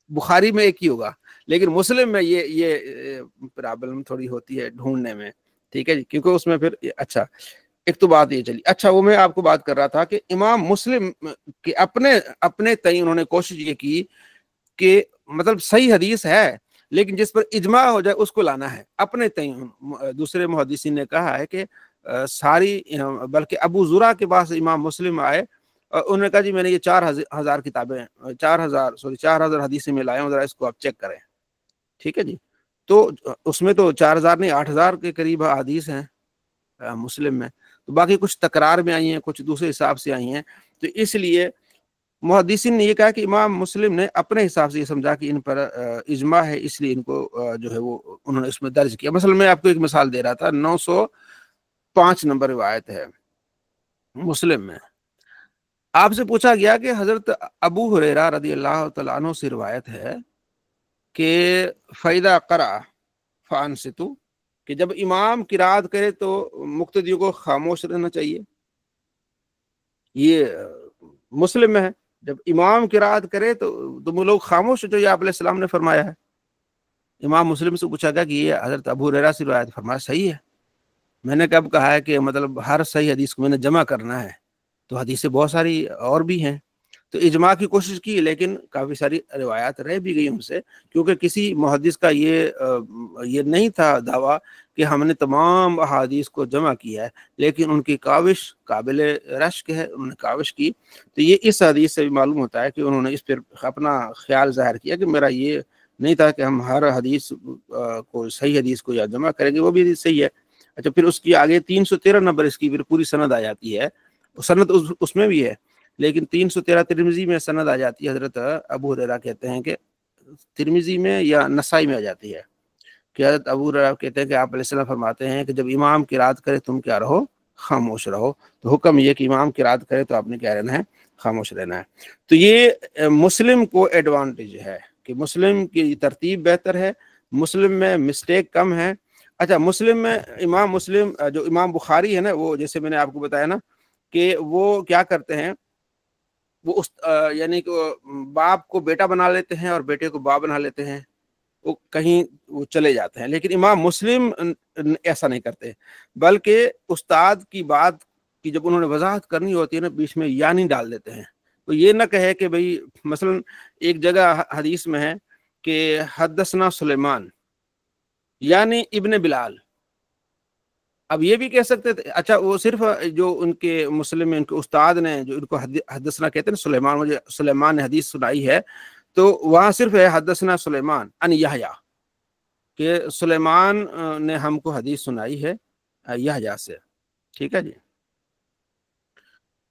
[SPEAKER 1] بخاری میں ایک ہی ہوگا، لیکن مسلم میں یہ پرابلم تھوڑی ہوتی ہے ڈھونڈنے میں، ٹھیک ہے جی، کیونکہ اس میں پھر اچھا ایک تو بات یہ چلی. اچھا وہ میں آپ کو بات کر رہا تھا کہ امام مسلم کے اپنے تئیں انہوں نے کوشش یہ کی کہ مطلب صحیح حدیث ہے لیکن جس پر اجماع ہو جائے اس کو لانا ہے اپنے تئیں. دوسرے محدثین نے کہا ہے کہ ساری، بلکہ ابو زرع کے پاس امام مسلم آئے، انہوں نے کہا جی میں نے یہ 4000 کتابیں 4000 حدیثیں میں لائے ہوں، ذرا اس کو آپ چیک کریں. ٹھیک ہے جی. تو اس میں تو 4000 نہیں 8000 کے قریب حدیث ہیں مسلم میں، تو باقی کچھ تکرار میں آئی ہیں، کچھ دوسرے حساب سے آئی ہیں. تو اس لیے محدثین نے یہ کہا کہ امام مسلم نے اپنے حساب سے یہ سمجھا کہ ان پر اجماع ہے، اس لیے ان کو جو ہے وہ انہوں نے اس میں درج کیا۔ مثلا میں آپ کو ایک مثال دے رہا تھا، 905 نمبر روایت ہے مسلم میں، آپ سے پوچھا گیا کہ حضرت ابو ہریرہ رضی اللہ تعالیٰ عنہ سے روایت ہے کہ فَإِذَا قَرَأَ فَأَنصِتُوا، کہ جب امام قرات کرے تو مقتدیوں کو خاموش رہنا چاہیے۔ یہ مسلم میں ہے، جب امام قرات کرے تو تم لوگ خاموش ہو، جو یہ آپ علیہ السلام نے فرمایا ہے۔ امام مسلم سے پوچھا گیا کہ یہ حضرت ابو ہریرہ سے روایت، فرمایا صحیح ہے۔ میں نے کب کہا ہے کہ مطلب ہر صحیح حدیث کو میں نے جمع کرنا ہے، تو حدیثیں بہت ساری اور بھی ہیں، تو اجماع کی کوشش کی، لیکن کافی ساری روایات رہ بھی گئی ہم سے، کیونکہ کسی محدث کا یہ نہیں تھا دعویٰ کہ ہم نے تمام احادیث کو جمع کیا ہے، لیکن ان کی کاوش قابل رشک ہے، انہوں نے کاوش کی۔ تو یہ اس حدیث سے بھی معلوم ہوتا ہے کہ انہوں نے اس پر اپنا خیال ظاہر کیا کہ میرا یہ نہیں تھا کہ ہم ہر حدیث کو، صحیح حدیث کو یا جمع کریں گے، وہ بھی حدیث صحیح ہے۔ اچھا، پھر اس کی آگے 313 نمبر اس کی پھر پوری سند آ جاتی ہے، سند اس میں بھی ہے، لیکن 313 ترمذی میں سند آ جاتی ہے، حضرت ابو ہریرہ کہتے ہیں کہ ترمذی میں یا نسائی میں آ جاتی ہے کہ حضرت ابو ہریرہ کہتے ہیں کہ آپ علیہ السلام فرماتے ہیں کہ جب امام قرات کرے تم کیا رہو، خاموش رہو۔ تو حکم یہ کہ امام قرات کرے تو آپ نے کیا رہنا ہے، خاموش رہنا ہے۔ تو یہ مسلم کو ایڈوانٹیج ہے کہ مسلم کی ترتیب بہتر ہے، مسلم میں مسٹیک کم ہے۔ اچھا، مسلم میں امام مسلم جو امام بخاری ہے نا، وہ جیسے میں نے آپ کو بتایا نا کہ وہ کیا کرتے ہیں، وہ یعنی کہ باپ کو بیٹا بنا لیتے ہیں اور بیٹے کو باپ بنا لیتے ہیں، وہ کہیں وہ چلے جاتے ہیں، لیکن امام مسلم ایسا نہیں کرتے، بلکہ استاد کی بات کی جب انہوں نے وضاحت کرنی ہوتی ہے نا، بیچ میں یعنی ڈال دیتے ہیں۔ تو یہ نہ کہے کہ بھئی مثلا ایک جگہ حدیث میں ہے کہ حدثنا سلیمان یعنی ابن بلال، اب یہ بھی کہہ سکتے تھے، اچھا وہ صرف جو ان کے مسلم میں ان کے استاد نے جو ان کو حدثنا کہتے ہیں سلیمان، مجھے سلیمان نے حدیث سنائی ہے، تو وہاں صرف ہے حدثنا سلیمان ان یحییٰ، کہ سلیمان نے ہم کو حدیث سنائی ہے یحییٰ سے، ٹھیک ہے جی۔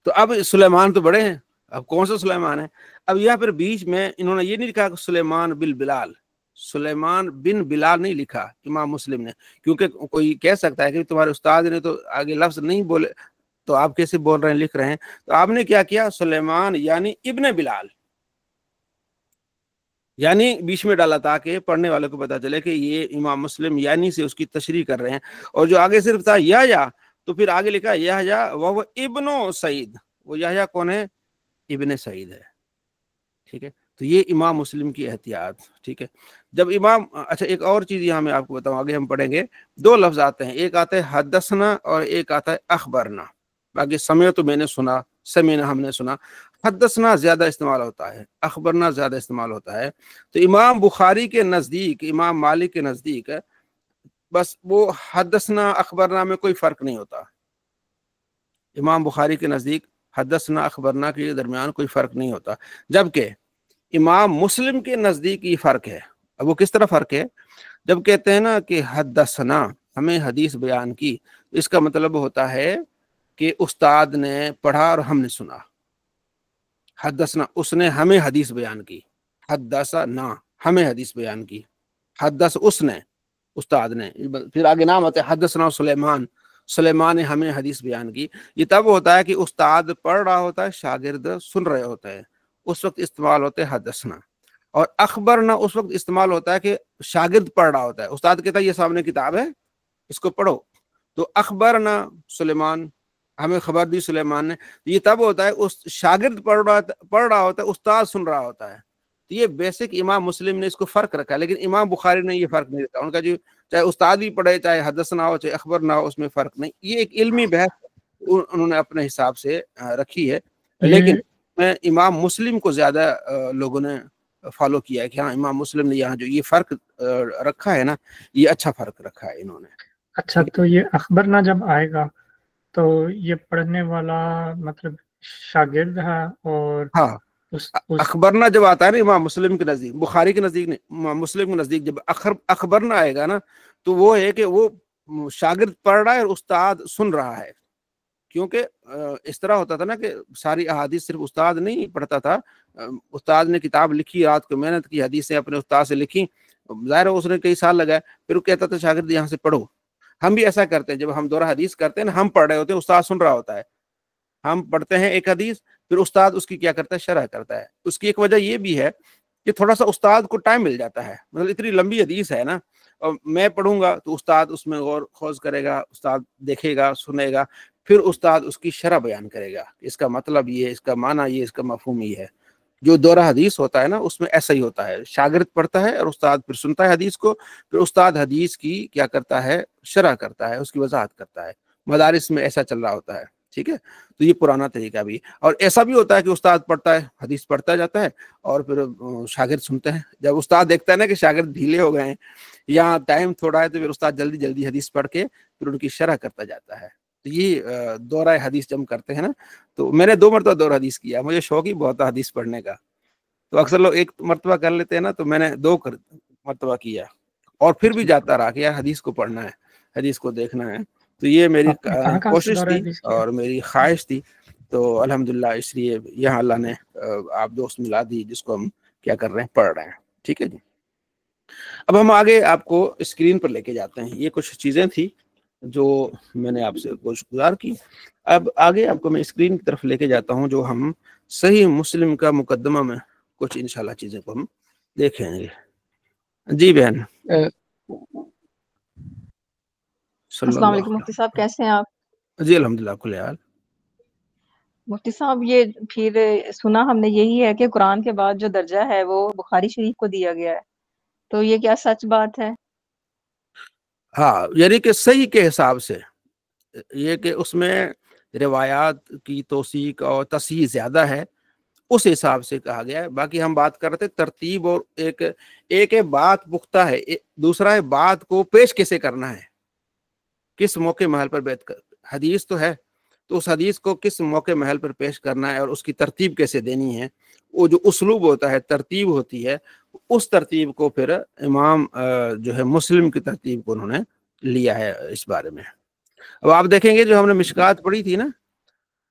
[SPEAKER 1] تو اب سلیمان تو بڑے ہیں، اب کون سا سلیمان ہے؟ اب یہاں پر بیچ میں انہوں نے یہ نہیں لکھا کہ سلیمان بن بلال، سلیمان بن بلال نہیں لکھا امام مسلم نے، کیونکہ کوئی کہہ سکتا ہے کہ تمہارے استاد نے تو آگے لفظ نہیں بولے تو آپ کیسے بول رہے ہیں، لکھ رہے ہیں؟ تو آپ نے کیا کیا، سلیمان یعنی ابن بلال یعنی بیچ میں ڈالا تاکہ پڑھنے والے کو پتا چلے کہ یہ امام مسلم یعنی سے اس کی تشریح کر رہے ہیں۔ اور جو آگے صرف تھا یحییٰ، تو پھر آگے لکھا یحییٰ وہو ابن سعید، وہ یحییٰ کون ہے؟ ابن سعید ہے، ٹھیک ہے۔ تو یہ امام مسلم کی احتیاط، ٹھیک ہے۔ جب امام، اچھا ایک اور چیز یہاں میں آپ کو بتاؤں، آگے ہم پڑھیں گے، دو لفظ آتے ہیں، ایک آتا ہے حدثنا اور ایک آتا ہے اخبرنا۔ باقی سمعت تو میں نے سنا، سمعنا ہم نے سنا، حدثنا زیادہ استعمال ہوتا ہے، اخبرنا زیادہ استعمال ہوتا ہے۔ تو امام بخاری کے نزدیک، امام مالک کے نزدیک بس وہ حدثنا اخبرنا میں کوئی فرق نہیں ہوتا، امام بخاری کے نزدیک حدثنا اخبرنا کے درمیان کوئی فرق نہیں ہوتا، جبکہ امام مسلم کے نزدیک یہ فرق ہے۔ اب وہ کس طرح فرق ہے؟ جب کہتے ہیں نا کہ حدثنا، ہمیں حدیث بیان کی، اس کا مطلب ہوتا ہے کہ استاد نے پڑھا اور ہم نے سنا، حدثنا اس نے ہمیں حدیث بیان کی، حدثنا ہمیں حدیث بیان کی، حدث اس نے، استاد نے، پھر آگے نام آتا ہے حدثنا سلیمان، سلیمان نے ہمیں حدیث بیان کی۔ یہ تب ہوتا ہے کہ استاد پڑھ رہا ہوتا ہے، شاگرد سن رہے ہوتے ہیں، اس وقت استعمال ہوتے ہے حدثنا۔ اور اخبرنا اس وقت استعمال ہوتا ہے کہ شاگرد پڑھ رہا ہوتا ہے، استاد کہتا ہے یہ سامنے کتاب ہے اس کو پڑھو، تو اخبرنا سلیمان، ہمیں خبر دی سلیمان نے، یہ تب ہوتا ہے اس شاگرد پڑھ رہا ہوتا ہے، استاد سن رہا ہوتا ہے۔ تو یہ بیسک امام مسلم نے اس کو فرق رکھا ہے، لیکن امام بخاری نے یہ فرق نہیں رکھا، ان کا جو چاہے استاد بھی پڑھے، چاہے حدثنا ہو، چاہے اخبر نہ ہو، اس میں فرق نہیں۔ یہ ایک علمی بحث انہوں نے اپنے حساب سے رکھی ہے، لیکن میں امام مسلم کو زیادہ لوگوں نے فالو کیا ہے کہ ہاں امام مسلم نے یہاں جو یہ فرق رکھا ہے نا، یہ اچھا فرق رکھا ہے انہوں نے۔
[SPEAKER 4] اچھا، تو یہ اخبرنا جب آئے گا تو یہ پڑھنے والا مطلب شاگرد ہے، اور
[SPEAKER 1] ہاں، اخبرنا جب آتا ہے نا امام مسلم کے نزدیک، بخاری کے نزدیک نہیں، امام مسلم کے نزدیک جب اخبرنا آئے گا نا، تو وہ ہے کہ وہ شاگرد پڑھ رہا ہے اور استاد سن رہا ہے، کیونکہ اس طرح ہوتا تھا نا کہ ساری احادیث صرف استاد نہیں پڑھتا تھا، استاد نے کتاب لکھی، رات کو محنت کی، حدیثیں اپنے استاد سے لکھی، ظاہر ہے اس نے کئی سال لگائے، پھر وہ کہتا تھا شاگرد یہاں سے پڑھو۔ ہم بھی ایسا کرتے ہیں، جب ہم دورہ حدیث کرتے ہیں نا، ہم پڑھ رہے ہوتے ہیں، استاد سن رہا ہوتا ہے، ہم پڑھتے ہیں ایک حدیث، پھر استاد اس کی کیا کرتا ہے، شرح کرتا ہے۔ اس کی ایک وجہ یہ بھی ہے کہ تھوڑا سا استاد کو ٹائم مل جاتا ہے، مطلب اتنی لمبی حدیث ہے نا، اور میں پڑھوں گا تو استاد اس میں غور خوض کرے گا، استاد دیکھے گا، سنے گا، پھر استاد اس کی شرح بیان کرے گا، اس کا مطلب یہ، اس کا معنی یہ، اس کا مفہوم یہ ہے۔ جو دورہ حدیث ہوتا ہے نا، اس میں ایسا ہی ہوتا ہے، شاگرد پڑھتا ہے اور استاد پھر سنتا ہے حدیث کو، پھر استاد حدیث کی کیا کرتا ہے، شرح کرتا ہے، اس کی وضاحت کرتا ہے۔ مدارس میں ایسا چل رہا ہوتا ہے، ٹھیک ہے۔ تو یہ پرانا طریقہ بھی، اور ایسا بھی ہوتا ہے کہ استاد پڑھتا ہے، حدیث پڑھتا جاتا ہے، اور پھر شاگرد سنتے ہیں۔ جب استاد دیکھتا ہے نا کہ شاگرد ڈھیلے ہو گئے ہیں یا ٹائم تھوڑا ہے، تو پھر استاد جلدی جلدی حدیث پڑھ کے پھر ان کی شرح کرتا جاتا ہے۔ تو یہ دورہ حدیث جب کرتے ہیں نا، تو میں نے 2 مرتبہ دورہ حدیث کیا، مجھے شوق ہی بہت تھا حدیث پڑھنے کا، تو اکثر لوگ 1 مرتبہ کر لیتے ہیں نا، تو میں نے 2 مرتبہ کیا، اور پھر بھی جاتا رہا کہ یار حدیث کو پڑھنا ہے، حدیث کو دیکھنا ہے۔ تو یہ میری کوشش تھی اور میری خواہش تھی، تو الحمدللہ اس لیے یہاں اللہ نے آپ دوست ملا دی، جس کو ہم کیا کر رہے ہیں، پڑھ رہے ہیں، ٹھیک ہے جی۔ اب ہم آگے آپ کو اسکرین پر لے کے جاتے ہیں۔ یہ کچھ چیزیں تھی جو میں نے آپ سے کوشش گزار کی۔ اب آگے آپ کو میں اسکرین کی طرف لے کے جاتا ہوں، جو ہم صحیح مسلم کا مقدمہ میں کچھ انشاءاللہ چیزیں کو ہم دیکھیں گے۔ جی بہن،
[SPEAKER 5] السلام علیکم مفتی صاحب، کیسے ہیں آپ؟
[SPEAKER 1] جی الحمدللہ کل حال۔
[SPEAKER 5] مفتی صاحب یہ پھر سنا ہم نے یہی ہے کہ قرآن کے بعد جو درجہ ہے وہ بخاری شریف کو دیا گیا ہے، تو یہ کیا سچ بات ہے؟
[SPEAKER 1] ہاں، یعنی کہ صحیح کے حساب سے یہ کہ اس میں روایات کی توثیق اور تصحیح زیادہ ہے، اس حساب سے کہا گیا ہے۔ باقی ہم بات کر رہے تھے ترتیب، اور ایک بات پختہ ہے، دوسرا ہے بات کو پیش کیسے کرنا ہے، کس موقع محل پر بیت کر، حدیث تو ہے تو اس حدیث کو کس موقع محل پر پیش کرنا ہے، اور اس کی ترتیب کیسے دینی ہے، وہ جو اسلوب ہوتا ہے، ترتیب ہوتی ہے، اس ترتیب کو پھر امام جو ہے مسلم کی ترتیب کو انہوں نے لیا ہے اس بارے میں۔ اب آپ دیکھیں گے جو ہم نے مشکات پڑھی تھی نا،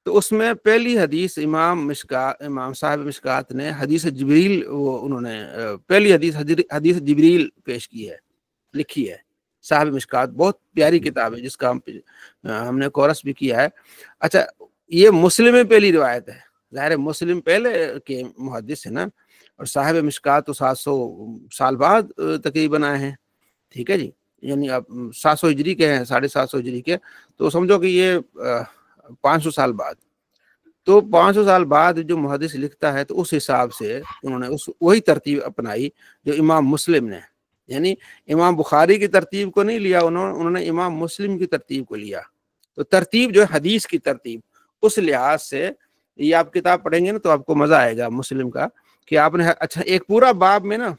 [SPEAKER 1] تو اس میں پہلی حدیث امام صاحب مشکات نے حدیث جبریل، انہوں نے پہلی حدیث جبریل پیش کی ہے، لکھی ہے۔ صاحب مشکات بہت پیاری کتاب ہے، جس کا ہم نے کورس بھی کیا ہے۔ اچھا، یہ مسلم میں پہلی روایت ہے، ظاہر ہے مسلم پہلے کے محدث ہے نا، اور صاحب مشکات تو 700 سال بعد تقریباً آئے ہیں، ٹھیک ہے جی، یعنی اب 700 ہجری کے ہیں، 750 ہجری کے، تو سمجھو کہ یہ 500 سال بعد، تو 500 سال بعد جو محدث لکھتا ہے، تو اس حساب سے انہوں نے وہی ترتیب اپنائی جو امام مسلم نے، یعنی امام بخاری کی ترتیب کو نہیں لیا انہوں نے امام مسلم کی ترتیب کو لیا۔ تو ترتیب جو ہے حدیث کی ترتیب، اس لحاظ سے یہ آپ کتاب پڑھیں گے نا تو آپ کو مزہ آئے گا مسلم کا، کہ آپ نے اچھا ایک پورا باب میں نا،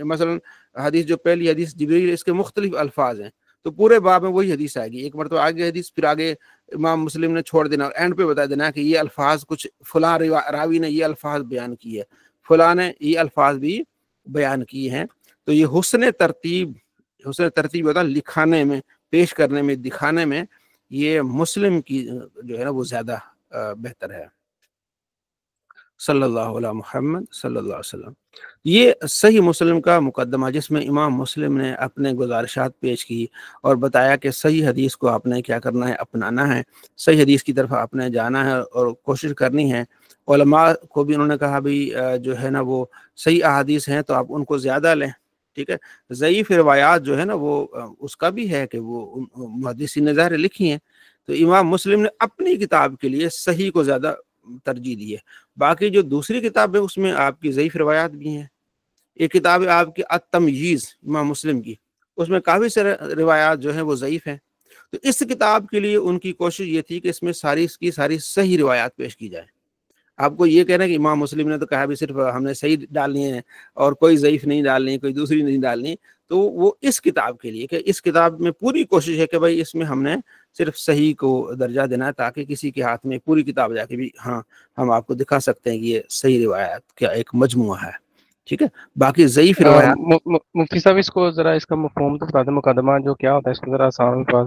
[SPEAKER 1] مثلا حدیث جو پہلی حدیث جبریل، اس کے مختلف الفاظ ہیں، تو پورے باب میں وہی حدیث آئے گی، ایک مرتبہ آگے حدیث، پھر آگے امام مسلم نے چھوڑ دینا اور اینڈ پہ بتا دینا کہ یہ الفاظ کچھ فلاں راوی نے یہ الفاظ بیان کی ہے، فلاں نے یہ الفاظ بھی بیان کی ہیں۔ تو یہ حسن ترتیب ہوتا ہے لکھانے میں، پیش کرنے میں، دکھانے میں، یہ مسلم کی جو ہے نا وہ زیادہ بہتر ہے۔ صلی اللہ علیہ محمد صلی اللہ علیہ وسلم۔ یہ صحیح مسلم کا مقدمہ، جس میں امام مسلم نے اپنے گزارشات پیش کی اور بتایا کہ صحیح حدیث کو آپ نے کیا کرنا ہے، اپنانا ہے، صحیح حدیث کی طرف آپ نے جانا ہے اور کوشش کرنی ہے۔ علماء کو بھی انہوں نے کہا بھی جو ہے نا وہ صحیح احادیث ہیں تو آپ ان کو زیادہ لیں، ٹھیک ہے۔ ضعیف روایات جو ہے نا وہ اس کا بھی ہے کہ وہ محدثین نے ظاہر لکھی ہیں، تو امام مسلم نے اپنی کتاب کے لیے صحیح کو زیادہ ترجیح دی ہے۔ باقی جو دوسری کتاب ہے اس میں آپ کی ضعیف روایات بھی ہیں۔ ایک کتاب ہے آپ کی التمییز امام مسلم کی، اس میں کافی سارے روایات جو ہیں وہ ضعیف ہیں، تو اس کتاب کے لیے ان کی کوشش یہ تھی کہ اس میں ساری صحیح روایات پیش کی جائیں۔ آپ کو یہ کہنا ہے کہ امام مسلم نے تو کہا بھی صرف ہم نے صحیح ڈالنی ہے اور کوئی ضعیف نہیں ڈالنی، کوئی دوسری نہیں ڈالنی، تو وہ اس کتاب کے لیے کہ اس کتاب میں پوری کوشش ہے کہ بھائی اس میں ہم نے صرف صحیح کو درجہ دینا ہے، تاکہ کسی کے ہاتھ میں پوری کتاب جا کے بھی ہاں ہم آپ کو دکھا سکتے ہیں کہ یہ صحیح روایات کا ایک مجموعہ ہے، ٹھیک ہے۔ باقی ضعیف روایات
[SPEAKER 3] مفتی صاحب اس کو ذرا اس کا مفہوم تو بتا دیں، مقدمہ جو کیا ہوتا ہے، اس کو ذرا آسان الفاظ۔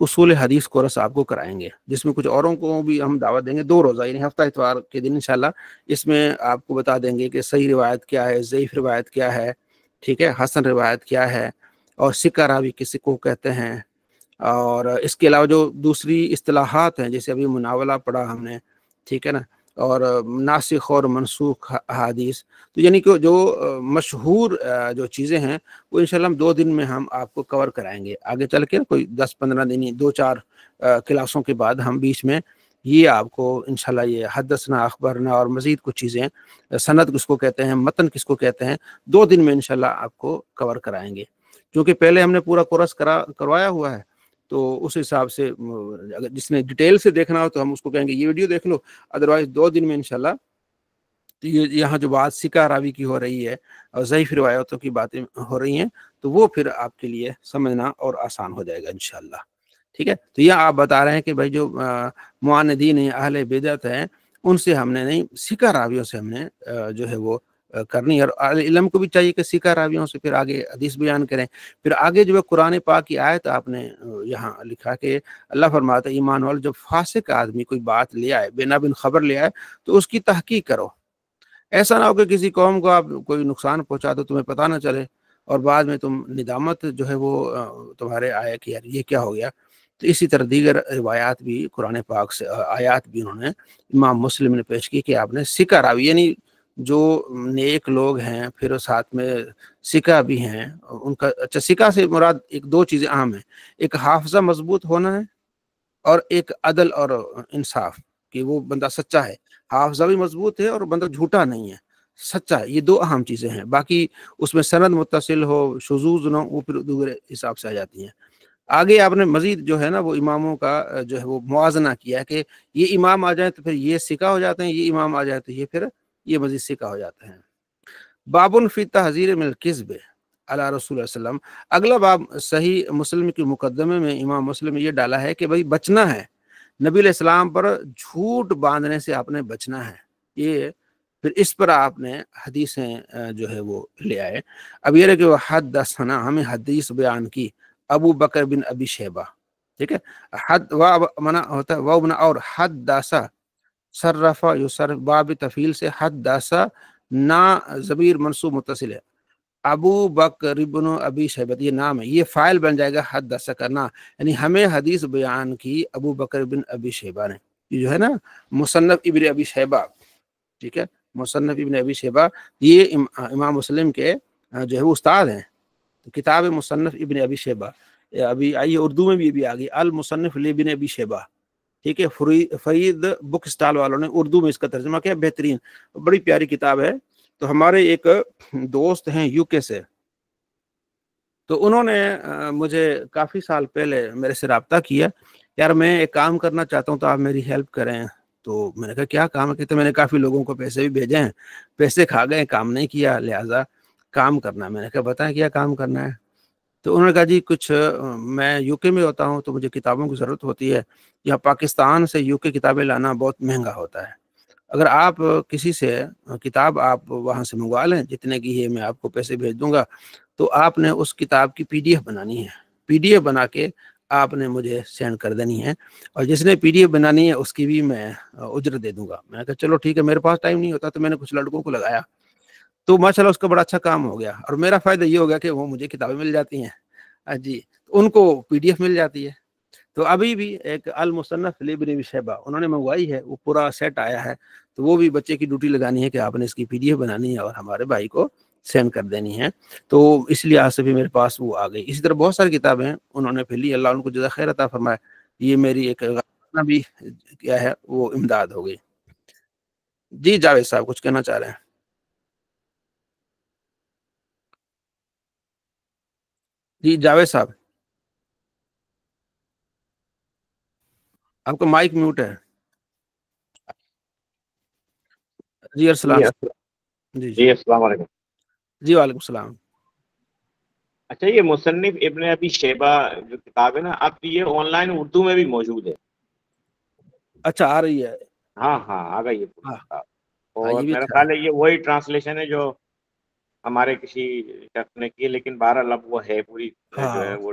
[SPEAKER 1] اصول حدیث کورس آپ کو کرائیں گے، جس میں کچھ اوروں کو بھی ہم دعوت دیں گے، 2 روزہ یعنی ہفتہ اتوار کے دن انشاءاللہ اس میں آپ کو بتا دیں گے کہ صحیح روایت کیا ہے، ضعیف روایت کیا ہے، ٹھیک ہے، حسن روایت کیا ہے، اور ثقہ راوی کسی کو کہتے ہیں، اور اس کے علاوہ جو دوسری اصطلاحات ہیں جیسے ابھی مناولہ پڑھا ہم نے، ٹھیک ہے نا، اور ناسخ اور منسوخ احادیث، تو یعنی کہ جو مشہور جو چیزیں ہیں وہ انشاءاللہ ہم 2 دن میں ہم آپ کو کور کرائیں گے. آگے چل کے کوئی 10-15 دن 2-4 کلاسوں کے بعد ہم بیچ میں یہ آپ کو انشاءاللہ یہ حدثنا اخبرنا اور مزید کچھ چیزیں، سند کس کو کہتے ہیں، متن کس کو کہتے ہیں، 2 دن میں انشاءاللہ آپ کو کور کرائیں گے. کیونکہ پہلے ہم نے پورا کورس کروایا ہوا ہے، تو اس حساب سے اگر جس نے ڈیٹیل سے دیکھنا ہو تو ہم اس کو کہیں گے یہ ویڈیو دیکھ لو، ادروائز 2 دن میں انشاءاللہ یہاں جو بات ثقہ راوی کی ہو رہی ہے اور ضعیف روایتوں کی باتیں ہو رہی ہیں تو وہ پھر آپ کے لیے سمجھنا اور آسان ہو جائے گا انشاءاللہ. ٹھیک ہے، تو یہ آپ بتا رہے ہیں کہ بھائی جو معاندین اہل بدعت ہیں ان سے ہم نے نہیں، ثقہ راویوں سے ہم نے جو ہے وہ کرنی ہے، اور اہل علم کو بھی چاہیے کہ ثقہ راویوں سے پھر آگے حدیث بیان کریں. پھر آگے جو ہے قرآن پاک کی آیت آپ نے یہاں لکھا کہ اللہ فرماتا ہے ایمان والے جب فاسق آدمی کوئی بات لے آئے، بنا بن خبر لے آئے تو اس کی تحقیق کرو. ایسا نہ ہو کہ کسی قوم کو آپ کوئی نقصان پہنچا دو، تمہیں پتہ نہ چلے اور بعد میں تم ندامت جو ہے وہ تمہارے آیا کہ یار یہ کیا ہو گیا. تو اسی طرح دیگر روایات بھی قرآن پاک سے آیات بھی انہوں نے امام مسلم نے پیش کی کہ آپ نے ثقہ راوی یعنی جو نیک لوگ ہیں پھر ساتھ میں ثقہ بھی ہیں ان کا. اچھا، ثقہ سے مراد 2 چیزیں اہم ہیں، ایک حافظہ مضبوط ہونا ہے اور ایک عدل اور انصاف، کہ وہ بندہ سچا ہے، حافظہ بھی مضبوط ہے اور بندہ جھوٹا نہیں ہے، سچا ہے. یہ 2 اہم چیزیں ہیں. باقی اس میں سند متصل ہو، شذوذ نہ ہو، وہ پھر دوسرے حساب سے آ جاتی ہیں. آگے آپ نے مزید جو ہے نا وہ اماموں کا جو ہے وہ موازنہ کیا ہے کہ یہ امام آ جائیں تو پھر یہ ثقہ ہو جاتے ہیں، یہ امام آ جائے تو یہ پھر یہ مزید ثقہ ہو جاتے ہیں. بابن فی تحذیر من الکذب علی رسول اللہ علیہ وسلم. اگلا باب صحیح مسلم کے مقدمے میں امام مسلم یہ ڈالا ہے کہ بھائی بچنا ہے، نبی علیہ السلام پر جھوٹ باندھنے سے آپ نے بچنا ہے. یہ پھر اس پر آپ نے حدیثیں جو ہے وہ لے آئے. اب یہ رہے کہ وہ حدثنا، ہمیں حدیث بیان کی ابو بکر بن ابی شیبہ، ٹھیک ہے، حد و منع ہوتا ہے وہ بنا، اور حدثا صرفا یصرف باب تفیل سے حدثا نا ضمیر منصوب متصل ہے، ابو بکر بن ابی شیبہ یہ نام ہے، یہ فاعل بن جائے گا حدث کرنا، یعنی ہمیں حدیث بیان کی ابو بکر بن ابی شیبہ نے. یہ جو ہے نا مصنف ابن ابی شیبہ، ٹھیک ہے، مصنف ابن ابی شیبہ یہ امام مسلم کے جو ہے وہ استاد ہیں. تو کتاب مصنف ابن ابی شیبہ ابھی آئیے اردو میں بھی آ گئی، المصنف لابن ابی شیبہ، ٹھیک ہے. فرید بک اسٹال والوں نے اردو میں اس کا ترجمہ کیا، بہترین بڑی پیاری کتاب ہے. تو ہمارے ایک دوست ہیں یو کے سے، تو انہوں نے مجھے کافی سال پہلے میرے سے رابطہ کیا، یار میں ایک کام کرنا چاہتا ہوں تو آپ میری ہیلپ کریں. تو میں نے کہا کیا کام ہے؟ کہتے میں نے کافی لوگوں کو پیسے بھی بھیجے ہیں، پیسے کھا گئے، کام نہیں کیا، لہٰذا کام کرنا. میں نے کہا بتائیں کیا کام کرنا ہے؟ تو انہوں نے کہا جی کچھ میں یو کے میں ہوتا ہوں تو مجھے کتابوں کی ضرورت ہوتی ہے، یا پاکستان سے یو کے کتابیں لانا بہت مہنگا ہوتا ہے، اگر آپ کسی سے کتاب آپ وہاں سے منگوا لیں جتنے کی ہے میں آپ کو پیسے بھیج دوں گا، تو آپ نے اس کتاب کی PDF بنانی ہے، PDF بنا کے آپ نے مجھے سینڈ کر دینی ہے، اور جس نے PDF بنانی ہے اس کی بھی میں اجرت دے دوں گا. میں نے کہا چلو ٹھیک ہے. میرے پاس ٹائم نہیں ہوتا تو میں نے کچھ لڑکوں کو لگایا، تو ماشاءاللہ اس کا بڑا اچھا کام ہو گیا، اور میرا فائدہ یہ ہو گیا کہ وہ مجھے کتابیں مل جاتی ہیں جی، ان کو PDF مل جاتی ہے. تو ابھی بھی ایک المصنف لابن ابی شیبہ انہوں نے منگوائی ہے، وہ پورا سیٹ آیا ہے، تو وہ بھی بچے کی ڈیوٹی لگانی ہے کہ آپ نے اس کی PDF بنانی ہے اور ہمارے بھائی کو سینڈ کر دینی ہے. تو اس لیے آج سے بھی میرے پاس وہ آ گئی. اسی طرح بہت ساری کتابیں انہوں نے پھر لی، اللہ ان کو جزا خیر عطا فرمائے. یہ میری ایک بھی کیا ہے وہ امداد ہو گئی. جی جاوید صاحب کچھ کہنا چاہ رہے ہیں؟ جی جاوید صاحب آپ کا مائک میوٹ ہے. جی السلام. جی
[SPEAKER 6] السلام علیکم.
[SPEAKER 1] جی وعلیکم السلام.
[SPEAKER 6] اچھا، یہ مصنف ابن ابی شیبہ جو کتاب ہے نا، اب یہ آن لائن اردو میں بھی موجود ہے.
[SPEAKER 1] اچھا آ رہی ہے؟
[SPEAKER 6] ہاں آ گئی ہے پوری کتاب. اور
[SPEAKER 1] یہ بھی
[SPEAKER 6] میرا
[SPEAKER 1] اچھا
[SPEAKER 6] خیال ہے یہ وہی ٹرانسلیشن ہے جو ہمارے کسی شخص نے کی، لیکن بہرحال اب وہ ہے پوری جو ہے وہ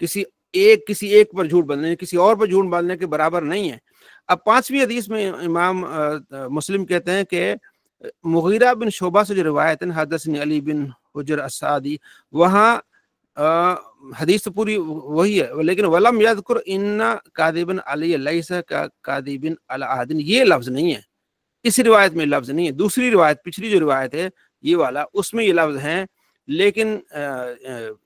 [SPEAKER 1] کسی ایک پر جھوٹ باندھنے، کسی اور پر جھوٹ باندھنے کے برابر نہیں ہے۔ اب 5ویں حدیث میں امام مسلم کہتے ہیں کہ مغیرہ بن شعبہ سے جو روایت ہے حدثنی علی بن حجر السعدی، وہاں حدیث تو پوری وہی ہے، لیکن ولم یذکر ان کاذبا علی لیس کاذبا علی احد، یہ لفظ نہیں ہے اس روایت میں، لفظ نہیں ہے۔ دوسری روایت، پچھلی جو روایت ہے یہ والا، اس میں یہ لفظ ہیں، لیکن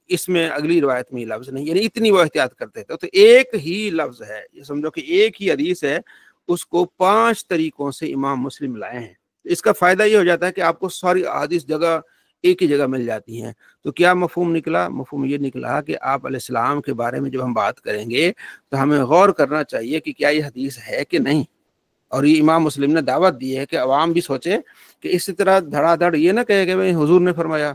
[SPEAKER 1] اس میں اگلی روایت میں یہ لفظ نہیں، یعنی اتنی وہ احتیاط کرتے تھے۔ تو ایک ہی لفظ ہے، یہ سمجھو کہ ایک ہی حدیث ہے، اس کو 5 طریقوں سے امام مسلم لائے ہیں۔ اس کا فائدہ یہ ہو جاتا ہے کہ آپ کو ساری حدیث جگہ ایک ہی جگہ مل جاتی ہیں۔ تو کیا مفہوم نکلا؟ مفہوم یہ نکلا کہ آپ علیہ السلام کے بارے میں جب ہم بات کریں گے تو ہمیں غور کرنا چاہیے کہ کیا یہ حدیث ہے کہ نہیں، اور یہ امام مسلم نے دعوت دی ہے کہ عوام بھی سوچے کہ اسی طرح دھڑا دھڑ یہ نہ کہے کہ بھئی حضور نے فرمایا،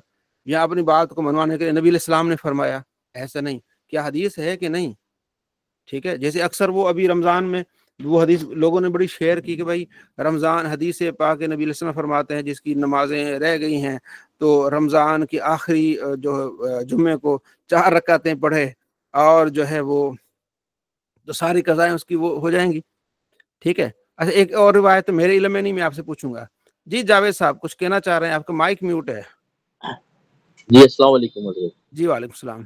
[SPEAKER 1] یا اپنی بات کو منوانے کے لیے نبی علیہ السلام نے فرمایا، ایسا نہیں، کیا حدیث ہے کہ نہیں، ٹھیک ہے۔ جیسے اکثر وہ ابھی رمضان میں وہ حدیث لوگوں نے بڑی شیئر کی کہ بھائی رمضان حدیث پاک نبی علیہ السلام فرماتے ہیں جس کی نمازیں رہ گئی ہیں تو رمضان کی آخری جو جمعے کو 4 رکعتیں پڑھے اور جو ہے وہ تو ساری قضائیں اس کی وہ ہو جائیں گی، ٹھیک ہے۔ اچھا ایک اور روایت میرے علم میں نہیں، میں آپ سے پوچھوں گا۔ جی جاوید صاحب کچھ کہنا چاہ رہے ہیں، آپ کا مائک میوٹ ہے۔
[SPEAKER 7] جی السلام علیکم حضرت۔
[SPEAKER 1] جی وعلیکم السلام۔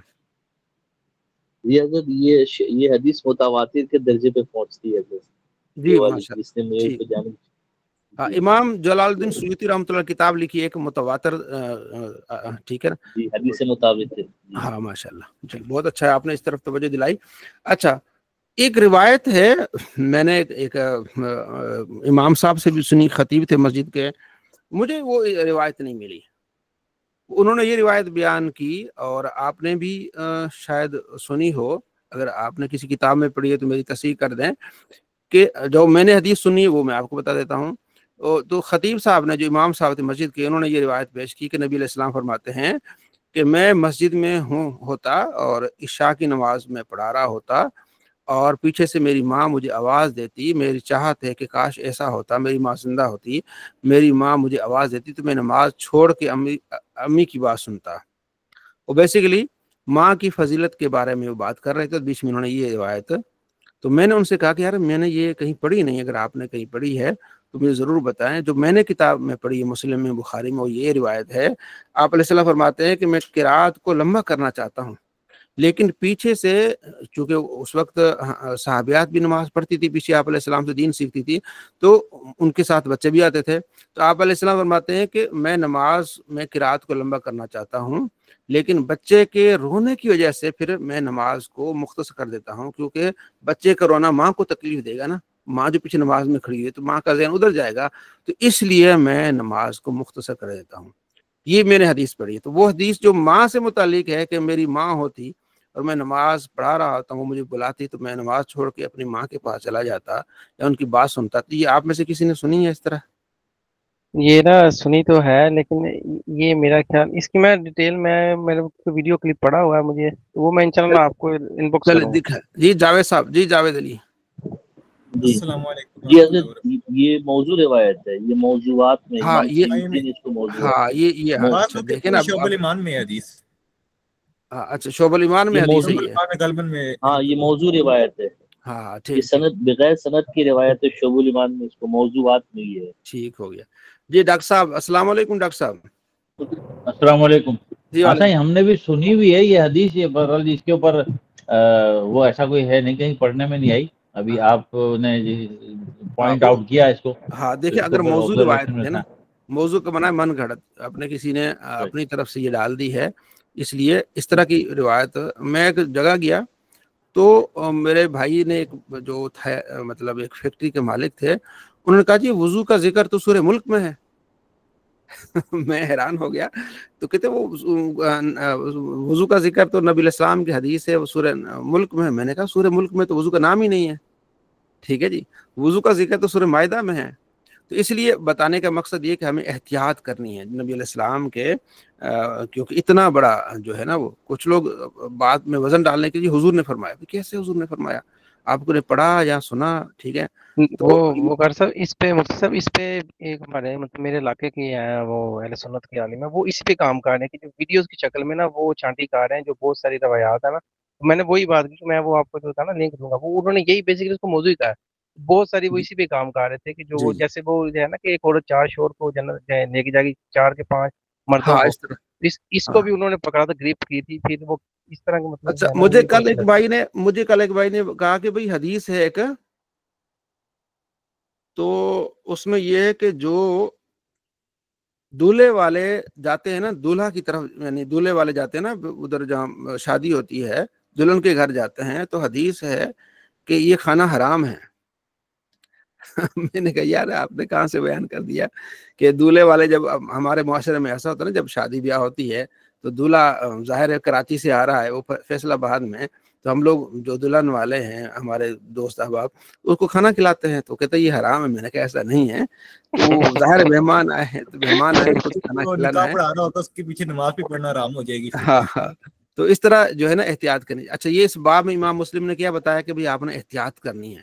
[SPEAKER 7] جی حضرت یہ حدیث متواتر کے درجے پہ پہنچتی ہے حضرت،
[SPEAKER 1] جی ماشاء
[SPEAKER 7] جس نے میرے
[SPEAKER 1] اللہ،
[SPEAKER 7] پہ جانب
[SPEAKER 1] ہاں امام جلال الدین سیوطی رحمۃ اللہ کتاب لکھی ہے ایک متواتر، ٹھیک ہے نا،
[SPEAKER 7] جی حدیث سے مطابق ہے۔
[SPEAKER 1] ہاں ماشاء اللہ، چل بہت اچھا ہے، آپ نے اس طرف توجہ دلائی۔ اچھا ایک روایت ہے، میں نے ایک امام صاحب سے بھی سنی، خطیب تھے مسجد کے، مجھے وہ روایت نہیں ملی، انہوں نے یہ روایت بیان کی اور آپ نے بھی شاید سنی ہو، اگر آپ نے کسی کتاب میں پڑھی ہے تو میری تصحیح کر دیں، کہ جو میں نے حدیث سنی ہے وہ میں آپ کو بتا دیتا ہوں۔ تو خطیب صاحب نے، جو امام صاحب تھے مسجد کے، انہوں نے یہ روایت پیش کی کہ نبی علیہ السلام فرماتے ہیں کہ میں مسجد میں ہوتا اور عشاء کی نماز میں پڑھا رہا ہوتا اور پیچھے سے میری ماں مجھے آواز دیتی، میری چاہت ہے کہ کاش ایسا ہوتا، میری ماں زندہ ہوتی، میری ماں مجھے آواز دیتی تو میں نماز چھوڑ کے امی کی بات سنتا۔ وہ بیسیکلی ماں کی فضیلت کے بارے میں وہ بات کر رہے تھے، بیچ میں انہوں نے یہ روایت، تو میں نے ان سے کہا کہ یار میں نے یہ کہیں پڑھی نہیں، اگر آپ نے کہیں پڑھی ہے تو مجھے ضرور بتائیں۔ جو میں نے کتاب میں پڑھی ہے، مسلم میں، بخاری میں، وہ یہ روایت ہے، آپ علیہ السلام فرماتے ہیں کہ میں قرات کو لمبا کرنا چاہتا ہوں، لیکن پیچھے سے، چونکہ اس وقت صحابیات بھی نماز پڑھتی تھی، پیچھے آپ علیہ السلام سے دین سیکھتی تھی، تو ان کے ساتھ بچے بھی آتے تھے، تو آپ علیہ السلام فرماتے ہیں کہ میں نماز میں قرات کو لمبا کرنا چاہتا ہوں، لیکن بچے کے رونے کی وجہ سے پھر میں نماز کو مختصر کر دیتا ہوں، کیونکہ بچے کا رونا ماں کو تکلیف دے گا نا، ماں جو پیچھے نماز میں کھڑی ہے تو ماں کا ذہن ادھر جائے گا، تو اس لیے میں نماز کو مختصر کر دیتا ہوں۔ یہ میں نے حدیث پڑھی ہے، تو وہ حدیث جو ماں سے متعلق ہے کہ میری ماں ہوتی اور میں نماز پڑھا رہا ہوتا ہوں، وہ مجھے بلاتی تو میں نماز چھوڑ کے اپنی ماں کے پاس چلا جاتا یا ان کی بات سنتا، تو یہ آپ میں سے کسی نے سنی ہے اس طرح؟
[SPEAKER 3] یہ نا سنی تو ہے، لیکن یہ میرا خیال اس کی میں ڈیٹیل میں میرے ویڈیو کلپ پڑا ہوا ہے مجھے، وہ میں انشاءاللہ آپ کو ان باکس
[SPEAKER 1] چلے
[SPEAKER 3] کروں گا۔
[SPEAKER 1] دکھا جی جاوید صاحب، جی جاوید علی۔
[SPEAKER 7] جی
[SPEAKER 8] السلام علیکم
[SPEAKER 7] جی
[SPEAKER 8] ورحمۃ اللہ
[SPEAKER 7] حضرت، یہ موضوع روایت ہے، یہ موضوعات میں
[SPEAKER 1] ہاں
[SPEAKER 7] امام
[SPEAKER 1] یہ،
[SPEAKER 7] سیوطی نے اس کو موضوع
[SPEAKER 1] ہاں یہ
[SPEAKER 8] بعض
[SPEAKER 1] اچھا
[SPEAKER 8] لوگ کہتے
[SPEAKER 1] دیکھیں نا،
[SPEAKER 8] ہیں شعب الایمان میں ہے حدیث،
[SPEAKER 1] اچھا شعب الایمان میں
[SPEAKER 7] یہ
[SPEAKER 1] حدیث ہے
[SPEAKER 8] شعب
[SPEAKER 7] موضوع،
[SPEAKER 1] یہ،
[SPEAKER 8] الایمان میں غالباً میں
[SPEAKER 7] ہاں یہ موضوع روایت ہے،
[SPEAKER 1] ہاں
[SPEAKER 7] یہ
[SPEAKER 1] ٹھیک ٹھیک
[SPEAKER 7] سند بغیر سند کی روایت ہے، شعب الایمان میں اس کو موضوعات میں ہی ہے۔
[SPEAKER 1] ٹھیک ہو گیا جی۔ ڈاکٹر صاحب السلام علیکم۔ ڈاکٹر صاحب
[SPEAKER 9] السلام علیکم۔
[SPEAKER 1] جی
[SPEAKER 9] ہاں صحیح،
[SPEAKER 1] وعلیکم،
[SPEAKER 9] ہم نے بھی سنی ہوئی ہے یہ حدیث، یہ بہرحال اس کے اوپر وہ ایسا کوئی ہے نہیں، کہیں پڑھنے میں نہیں آئی، ابھی
[SPEAKER 1] ہاں
[SPEAKER 9] آپ نے
[SPEAKER 1] ہاں
[SPEAKER 9] پوائنٹ آؤٹ کیا اس کو،
[SPEAKER 1] ہاں
[SPEAKER 9] تو
[SPEAKER 1] دیکھیں
[SPEAKER 9] اس کو
[SPEAKER 1] اگر
[SPEAKER 9] پھر
[SPEAKER 1] موضوع روایت
[SPEAKER 9] آبزرویشن میں
[SPEAKER 1] ہے نا،
[SPEAKER 9] تھا۔
[SPEAKER 1] موضوع کا بنا ہے من گھڑت، اپنے کسی نے اپنی طرف سے یہ ڈال دی ہے، اس لیے اس طرح کی روایت۔ میں ایک جگہ گیا تو میرے بھائی نے ایک جو تھا، مطلب ایک فیکٹری کے مالک تھے، انہوں نے کہا جی وضو کا ذکر تو سورہ ملک میں ہے۔ میں حیران ہو گیا، تو کہتے وہ وضو کا ذکر تو نبی علیہ السلام کی حدیث ہے، وہ سورہ ملک میں ہے۔ میں نے کہا سورہ ملک میں تو وضو کا نام ہی نہیں ہے، ٹھیک ہے جی، وضو کا ذکر تو سورہ مائدہ میں ہے۔ تو اس لیے بتانے کا مقصد یہ کہ ہمیں احتیاط کرنی ہے نبی علیہ السلام کے، کیونکہ اتنا بڑا جو ہے نا، وہ کچھ لوگ بات میں وزن ڈالنے کے لیے حضور نے فرمایا، کیسے حضور نے فرمایا؟ آپ کو نے پڑھا یا سنا؟ ٹھیک ہے، تو
[SPEAKER 3] وہ کر سر اس پہ مفتی صاحب، اس پہ ایک ہمارے مطلب میرے علاقے کے ہیں وہ اہل سنت کے عالم ہیں، وہ اس پہ کام کر رہے ہیں کہ جو ویڈیوز کی شکل میں نا وہ چھانٹی کر رہے ہیں جو بہت ساری روایات ہیں نا میں نے وہی بات کی، میں وہ آپ کو جو تھا نا لنک دوں گا، وہ انہوں نے یہی بیسکلی اس کو موضوع تھا، بہت ساری وہ اسی پہ کام کر رہے تھے کہ جو وہ
[SPEAKER 1] جی
[SPEAKER 3] جیسے وہ ہے نا کہ ایک عورت 4 شور کو جنت لے کے جائے گی 4 کے 5 مردوں
[SPEAKER 1] ہاں
[SPEAKER 3] کو،
[SPEAKER 1] اس طرح
[SPEAKER 3] اس کو
[SPEAKER 1] ہاں۔
[SPEAKER 3] بھی انہوں نے پکڑا تھا، گریپ کی تھی، پھر وہ اس طرح کا مطلب
[SPEAKER 1] اچھا
[SPEAKER 3] ہے نا
[SPEAKER 1] مجھے
[SPEAKER 3] یہ
[SPEAKER 1] کل ایک
[SPEAKER 3] کوئی
[SPEAKER 1] بھائی نے کہا کہ بھئی حدیث ہے ایک، تو اس میں یہ ہے کہ جو دولہے والے جاتے ہیں نا دولہا کی طرف، یعنی دولہے والے جاتے ہیں نا ادھر جہاں شادی ہوتی ہے، دلہن کے گھر جاتے ہیں، تو حدیث ہے کہ یہ کھانا حرام ہے۔ میں نے کہا یار آپ نے کہاں سے بیان کر دیا کہ دولہے والے، جب ہمارے معاشرے میں ایسا ہوتا ہے نا جب شادی بیاہ ہوتی ہے تو دولہا ظاہر ہے کراچی سے آ رہا ہے، وہ فیصل آباد میں، تو ہم لوگ جو دلہن والے ہیں ہمارے دوست احباب اس کو کھانا کھلاتے ہیں، تو کہتے ہیں یہ حرام ہے۔ میں نے کہا ایسا نہیں ہے، وہ ظاہر مہمان آئے ہیں تو مہمان آئے ہیں، کچھ کھانا
[SPEAKER 8] وہ
[SPEAKER 1] کھلانا
[SPEAKER 8] نکاح
[SPEAKER 1] ہے۔
[SPEAKER 8] پڑھانا ہوتا ہے، اس کے پیچھے نماز بھی پڑھنا حرام ہو جائے گی پھر۔
[SPEAKER 1] ہاں ہاں، تو اس طرح جو ہے نا احتیاط کرنی۔ اچھا یہ اس باب میں امام مسلم نے کیا بتایا کہ بھئی آپ نے احتیاط کرنی ہے،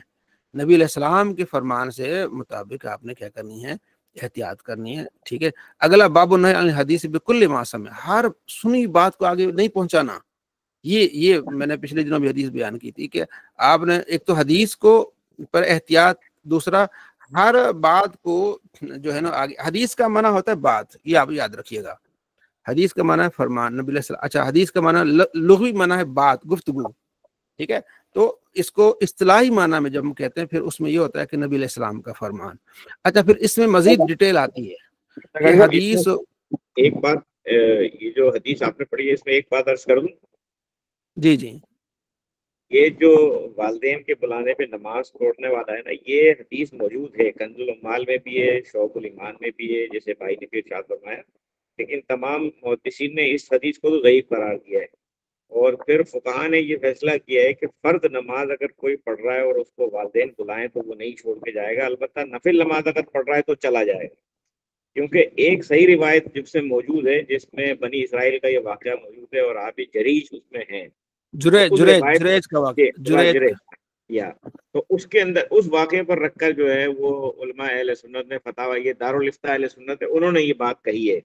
[SPEAKER 1] نبی علیہ السلام کے فرمان سے مطابق آپ نے کیا کرنی ہے، احتیاط کرنی ہے، ٹھیک ہے۔ اگلا باب النہی عن الحدیث بکل ما سمع، ہر سنی بات کو آگے نہیں پہنچانا۔ یہ میں نے پچھلے دنوں بھی حدیث بیان کی تھی کہ آپ نے ایک تو حدیث کو پر احتیاط، دوسرا ہر بات کو جو ہے نا آگے، حدیث کا معنی ہوتا ہے بات، یہ آپ یاد رکھیے گا، حدیث کا معنی ہے فرمان نبی علیہ السلام۔ اچھا حدیث کا معنی لغوی معنی ہے بات، گفتگو، ٹھیک ہے۔ تو اس کو اصطلاحی معنی میں جب ہم کہتے ہیں پھر اس میں یہ ہوتا ہے کہ نبی علیہ السلام کا فرمان۔ اچھا پھر اس میں مزید ڈیٹیل آتی ہے کہ حدیث،
[SPEAKER 6] ایک بات، یہ جو حدیث آپ نے پڑھی ہے اس میں ایک بات عرض کر دوں،
[SPEAKER 1] جی جی
[SPEAKER 6] یہ جو والدین کے بلانے پہ نماز توڑنے والا ہے نا، یہ حدیث موجود ہے، کنز الاموال میں بھی ہے، شعب الایمان میں بھی ہے، جیسے بھائی نے بھی ارشاد فرمایا، لیکن تمام محدثین نے اس حدیث کو تو ضعیف قرار دیا ہے، اور پھر فقہا نے یہ فیصلہ کیا ہے کہ فرض نماز اگر کوئی پڑھ رہا ہے اور اس کو والدین بلائیں تو وہ نہیں چھوڑ کے جائے گا، البتہ نفل نماز اگر پڑھ رہا ہے تو چلا جائے گا، کیونکہ ایک صحیح روایت جس سے موجود ہے، جس میں بنی اسرائیل کا یہ واقعہ موجود ہے اور آپ جریج اس میں ہیں، تو اس روایت
[SPEAKER 1] جریج کا واقعہ،
[SPEAKER 6] تو اس کے اندر اس واقعے پر رکھ کر جو ہے وہ علماء اہل سنت نے فتاوی، یہ دارالفتاء اہل سنت ہے، انہوں نے یہ بات کہی ہے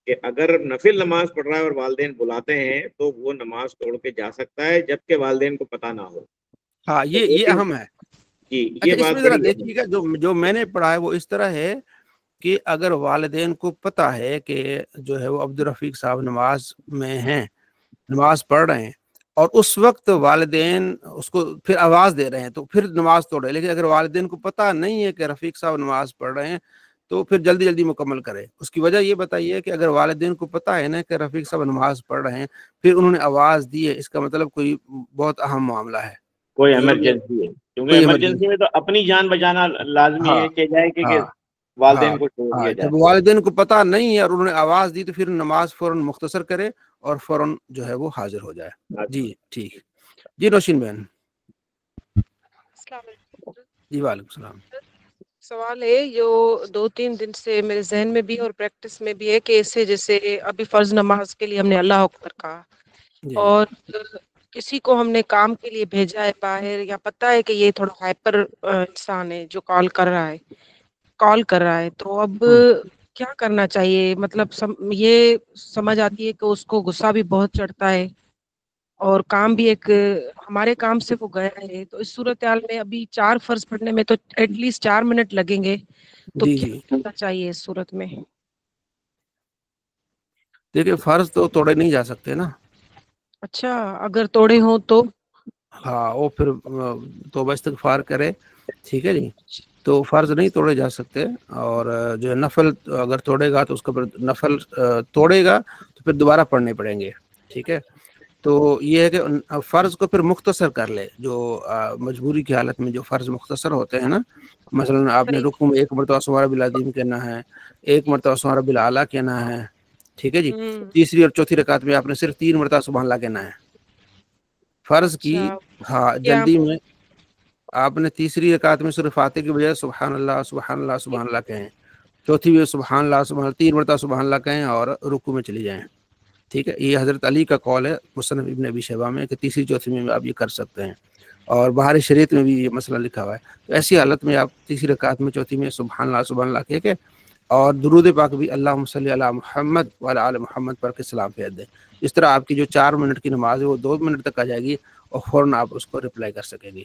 [SPEAKER 6] کہ اگر نفل نماز پڑھ رہا ہے اور والدین بلاتے ہیں تو وہ نماز توڑ کے جا سکتا ہے جبکہ والدین کو پتہ نہ ہو۔
[SPEAKER 1] ہاں یہ اہم ہے۔
[SPEAKER 6] جی
[SPEAKER 1] اچھا
[SPEAKER 6] یہ
[SPEAKER 1] اس
[SPEAKER 6] بات
[SPEAKER 1] میں ذرا
[SPEAKER 6] بڑی
[SPEAKER 1] دیکھیے گا، جو میں نے پڑھا ہے وہ اس طرح ہے کہ اگر والدین کو پتہ ہے کہ جو ہے وہ عبد الرفیق صاحب نماز میں ہیں، نماز پڑھ رہے ہیں، اور اس وقت والدین اس کو پھر آواز دے رہے ہیں تو پھر نماز توڑے، لیکن اگر والدین کو پتہ نہیں ہے کہ رفیق صاحب نماز پڑھ رہے ہیں تو پھر جلدی جلدی مکمل کرے۔ اس کی وجہ یہ بتائیے کہ اگر والدین کو پتہ ہے نا کہ رفیق صاحب نماز پڑھ رہے ہیں، پھر انہوں نے آواز دی ہے، اس کا مطلب کوئی بہت اہم معاملہ ہے،
[SPEAKER 6] کوئی ایمرجنسی ہے، کیونکہ
[SPEAKER 1] کوئی
[SPEAKER 6] ایمرجنسی میں تو اپنی جان بچانا لازمی
[SPEAKER 1] ہاں
[SPEAKER 6] ہے کہ جائے کہ
[SPEAKER 1] ہاں ہاں
[SPEAKER 6] والدین کو چھوڑ دیا
[SPEAKER 1] ہاں،
[SPEAKER 6] جائے۔
[SPEAKER 1] جب والدین کو پتہ نہیں ہے اور انہوں نے آواز دی تو پھر نماز فوراً مختصر کرے اور فوراً جو ہے وہ حاضر ہو جائے۔ جی ٹھیک، جی نوشین بہن۔
[SPEAKER 10] السلام علیکم۔
[SPEAKER 1] جی وعلیکم السلام۔
[SPEAKER 10] سوال ہے جو 2-3 دن سے میرے ذہن میں بھی اور پریکٹس میں بھی ہے کہ اس سے جیسے ابھی فرض نماز کے لیے ہم نے اللہ اکبر کہا،
[SPEAKER 1] جی
[SPEAKER 10] اور کسی کو ہم نے کام کے لیے بھیجا ہے باہر، یا پتہ ہے کہ یہ تھوڑا ہائپر انسان ہے جو کال کر رہا ہے، تو اب کیا کرنا چاہیے؟ مطلب یہ سمجھ آتی ہے کہ اس کو غصہ بھی بہت چڑھتا ہے اور کام بھی ایک ہمارے کام سے وہ گیا ہے، تو اس صورتحال میں ابھی 4 فرض پڑھنے میں تو ایٹ لیسٹ 4 منٹ لگیں گے، تو
[SPEAKER 1] جی
[SPEAKER 10] کیا
[SPEAKER 1] جی
[SPEAKER 10] کرنا چاہیے اس صورت میں؟
[SPEAKER 1] دیکھیں فرض تو توڑے نہیں جا سکتے نا۔
[SPEAKER 10] اچھا اگر توڑے ہوں تو؟
[SPEAKER 1] ہاں وہ پھر توبہ استغفار کرے، ٹھیک ہے جی، تو فرض نہیں توڑے جا سکتے، اور جو نفل اگر توڑے گا تو اس کا نفل توڑے گا تو پھر دوبارہ پڑھنے پڑیں گے، ٹھیک ہے۔ تو یہ ہے کہ فرض کو پھر مختصر کر لے، جو مجبوری کی حالت میں جو فرض مختصر ہوتے ہیں نا، مثلا آپ نے رکوع میں 1 مرتبہ سبحان ربی العظیم کہنا ہے، 1 مرتبہ سبحان ربی الاعلیٰ کہنا ہے، ٹھیک ہے جی۔ تیسری اور چوتھی رکعت میں آپ نے صرف 3 مرتبہ سبحان اللہ کہنا ہے، فرض کی ہاں جلدی میں آپ نے تیسری رکعت میں صرف فاتحہ کی بجائے سبحان اللہ سبحان اللہ سبحان اللہ کہیں، چوتھی میں سبحان اللہ سبحان اللہ 3 مرتبہ سبحان اللہ کہیں اور رکوع میں چلی جائیں، ٹھیک ہے۔ یہ حضرت علی کا قول ہے مصنف ابن ابی شیبہ میں کہ تیسری چوتھی میں آپ یہ کر سکتے ہیں، اور بہار شریعت میں بھی یہ مسئلہ لکھا ہوا ہے۔ تو ایسی حالت میں آپ تیسری رکعت میں چوتھی میں سبحان اللہ کہہ کے اور درود پاک بھی اللہم صلی علی محمد وعلی آل محمد پر کے سلام بھیج دیں. اس طرح آپ کی جو 4 منٹ کی نماز ہے وہ 2 منٹ تک آ جائے گی اور فوراً آپ اس کو رپلائی کر سکیں گی.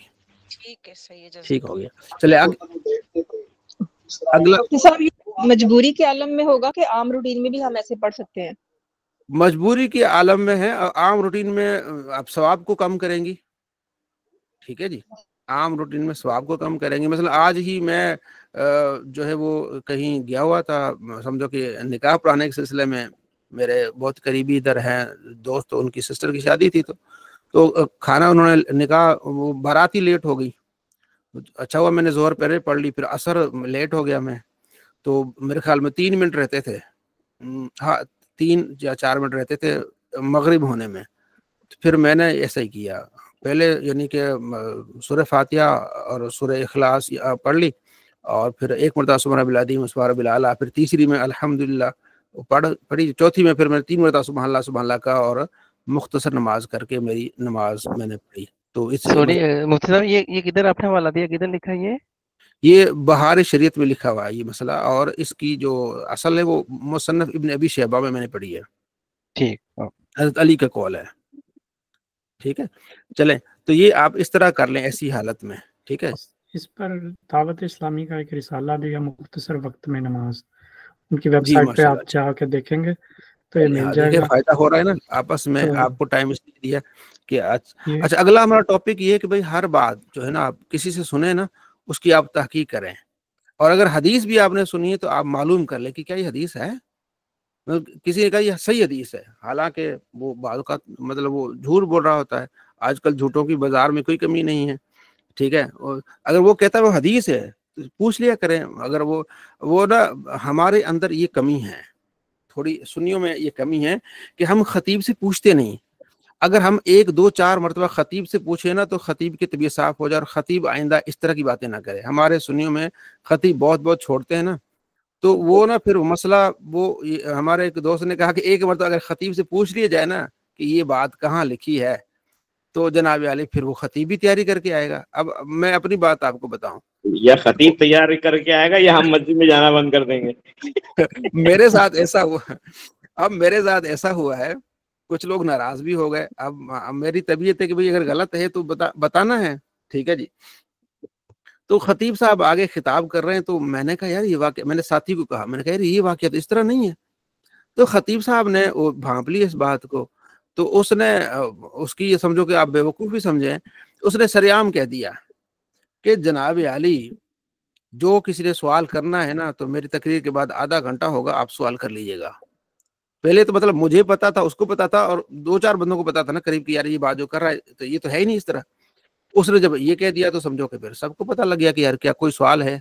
[SPEAKER 10] ٹھیک ہے، صحیح ہے،
[SPEAKER 1] ٹھیک ہو گیا. چلے اگلا.
[SPEAKER 5] مفتی صاحب یہ مجبوری کے عالم میں ہوگا کہ عام روٹین میں بھی ہم ایسے پڑھ سکتے ہیں؟
[SPEAKER 1] مجبوری کے عالم میں ہے، عام روٹین میں آپ ثواب کو کم کریں گی. ٹھیک ہے جی، عام روٹین میں ثواب کو کم کریں گے. مثلا آج ہی میں جو ہے وہ کہیں گیا ہوا تھا، سمجھو کہ نکاح پڑھانے کے سلسلے میں میرے بہت قریبی ادھر ہیں دوست، ان کی سسٹر کی شادی تھی، تو کھانا انہوں نے نکاح، وہ بارات ہی لیٹ ہو گئی. اچھا ہوا میں نے ظہر پہلے پڑھ لی، پھر عصر لیٹ ہو گیا میں، تو میرے خیال میں 3 منٹ رہتے تھے، ہاں 3 یا 4 منٹ رہتے تھے مغرب ہونے میں. پھر میں نے ایسا ہی کیا، پہلے یعنی کہ سورہ فاتحہ اور سورہ اخلاص پڑھ لی، اور پھر ایک مرتبہ سبحان ربی العظیم سبحان ربی الاعلیٰ، پھر تیسری میں الحمدللہ پڑھی، چوتھی میں پھر میں 3 مرتبہ سبحان اللہ کا، اور مختصر نماز کر کے میری نماز میں نے پڑھی. تو اس
[SPEAKER 3] سوری مفتی صاحب، یہ کدھر آپ نے حوالہ دیا، کدھر لکھا ہے
[SPEAKER 1] یہ بہار شریعت میں لکھا ہوا ہے یہ مسئلہ، اور اس کی جو اصل ہے وہ مصنف ابن ابی شیبہ میں نے پڑھی ہے.
[SPEAKER 3] ٹھیک،
[SPEAKER 1] حضرت علی کا قول ہے. ٹھیک ہے، چلیں تو یہ آپ اس طرح کر لیں ایسی حالت میں. ٹھیک ہے،
[SPEAKER 4] اس پر دعوت اسلامی کا ایک رسالہ بھی ہے، مختصر وقت میں نماز، ان کی ویب
[SPEAKER 1] جی
[SPEAKER 4] سائٹ پہ
[SPEAKER 1] ماشاء
[SPEAKER 4] آپ
[SPEAKER 1] اللہ.
[SPEAKER 4] جا کے دیکھیں گے تو یہ مل جائے
[SPEAKER 1] دیکھیں
[SPEAKER 4] گا.
[SPEAKER 1] فائدہ ہو رہا ہے نا آپس میں،
[SPEAKER 4] تو
[SPEAKER 1] آپ کو ٹائم اس لیے دیا کہ
[SPEAKER 4] یہ
[SPEAKER 1] اچھا اگلا ہمارا ٹاپک یہ ہے کہ بھئی ہر بات جو ہے نا آپ کسی سے سنیں نا، اس کی آپ تحقیق کریں، اور اگر حدیث بھی آپ نے سنی ہے تو آپ معلوم کر لیں کہ کیا یہ حدیث ہے. کسی نے کہا یہ صحیح حدیث ہے، حالانکہ وہ بعض اوقات مطلب وہ جھوٹ بول رہا ہوتا ہے. آج کل جھوٹوں کی بازار میں کوئی کمی نہیں ہے. ٹھیک ہے، اور اگر وہ کہتا ہے وہ حدیث ہے تو پوچھ لیا کریں. اگر وہ نا ہمارے اندر یہ کمی ہے، تھوڑی سنیوں میں یہ کمی ہے کہ ہم خطیب سے پوچھتے نہیں. اگر ہم 1 2 4 مرتبہ خطیب سے پوچھے نا تو خطیب کی طبیعت صاف ہو جائے، اور خطیب آئندہ اس طرح کی باتیں نہ کرے. ہمارے سنیوں میں خطیب بہت چھوڑتے ہیں نا، تو وہ نا پھر مسئلہ، وہ ہمارے ایک دوست نے کہا کہ 1 مرتبہ اگر خطیب سے پوچھ لیا جائے نا کہ یہ بات کہاں لکھی ہے، تو جناب علی پھر وہ خطیب بھی تیاری کر کے آئے گا. اب میں اپنی بات آپ کو بتاؤں،
[SPEAKER 6] یا خطیب تیار کر کے آئے گا یا ہم مسجد میں جانا بند کر دیں گے.
[SPEAKER 1] میرے ساتھ ایسا ہوا ہے، کچھ لوگ ناراض بھی ہو گئے. اب میری طبیعت ہے کہ بھئی اگر غلط ہے تو بتانا ہے. ٹھیک ہے جی، تو خطیب صاحب آگے خطاب کر رہے ہیں، تو میں نے کہا یار یہ واقعہ، میں نے ساتھی کو کہا، میں نے کہا یار یہ واقعہ تو اس طرح نہیں ہے. تو خطیب صاحب نے وہ بھانپ لی اس بات کو، تو اس نے اس کی یہ سمجھو کہ آپ بیوقوفی سمجھیں، اس نے سریعام کہہ دیا کہ جناب علی جو کسی نے سوال کرنا ہے نا تو میری تقریر کے بعد آدھا گھنٹہ ہوگا، آپ سوال کر لیجئے گا. پہلے تو مطلب مجھے پتا تھا، اس کو پتا تھا، اور 2 4 بندوں کو پتا تھا نا قریب کی، یار یہ بات جو کر رہا ہے تو یہ تو ہے ہی نہیں اس طرح. اس نے جب یہ کہہ دیا تو سمجھو کہ پھر سب کو پتا لگ گیا کہ یار کیا کوئی سوال ہے.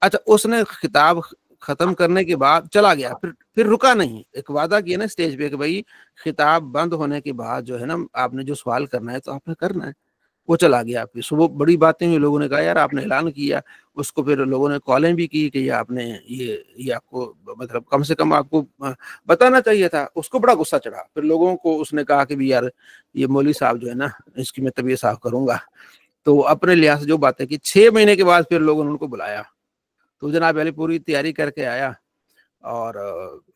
[SPEAKER 1] اچھا اس نے خطاب ختم کرنے کے بعد چلا گیا، پھر رکا نہیں. ایک وعدہ کیا نا اسٹیج پہ کہ بھائی خطاب بند ہونے کے بعد جو ہے نا آپ نے جو سوال کرنا ہے تو آپ نے کرنا ہے. وہ چلا گیا. پھر صبح بڑی باتیں ہوئی، لوگوں نے کہا یار آپ نے اعلان کیا. اس کو پھر لوگوں نے کالیں بھی کی کہ یہ آپ نے یہ آپ کو مطلب کم سے کم آپ کو بتانا چاہیے تھا. اس کو بڑا غصہ چڑھا. پھر لوگوں کو اس نے کہا کہ بھی یار یہ مولوی صاحب جو ہے نا اس کی میں طبیعت صاف کروں گا. تو اپنے لحاظ سے جو باتیں کی، 6 مہینے کے بعد پھر لوگوں نے ان کو بلایا. تو جناب علی پوری تیاری کر کے آیا، اور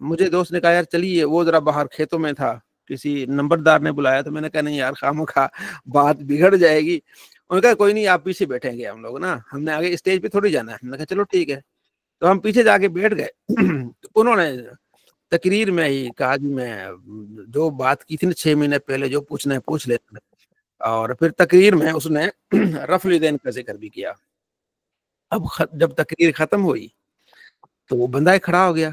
[SPEAKER 1] مجھے دوست نے کہا یار چلیے، وہ ذرا باہر کھیتوں میں تھا، کسی نمبردار نے بلایا. تو میں نے کہا نہیں یار خواہ بات بگڑ جائے گی. انہوں نے کہا کوئی نہیں آپ پیچھے بیٹھیں گے، ہم لوگ نا ہم نے آگے اسٹیج پہ تھوڑی جانا ہے. ہم نے کہا چلو ٹھیک ہے. تو ہم پیچھے جا کے بیٹھ گئے. تو انہوں نے تقریر میں ہی کہا جی میں جو بات کی تھی نا 6 مہینے پہلے، جو پوچھنا ہے پوچھ لیتے. اور پھر تقریر میں اس نے رفع الیدین کا ذکر بھی کیا. اب جب تقریر ختم ہوئی تو وہ بندہ کھڑا ہو گیا.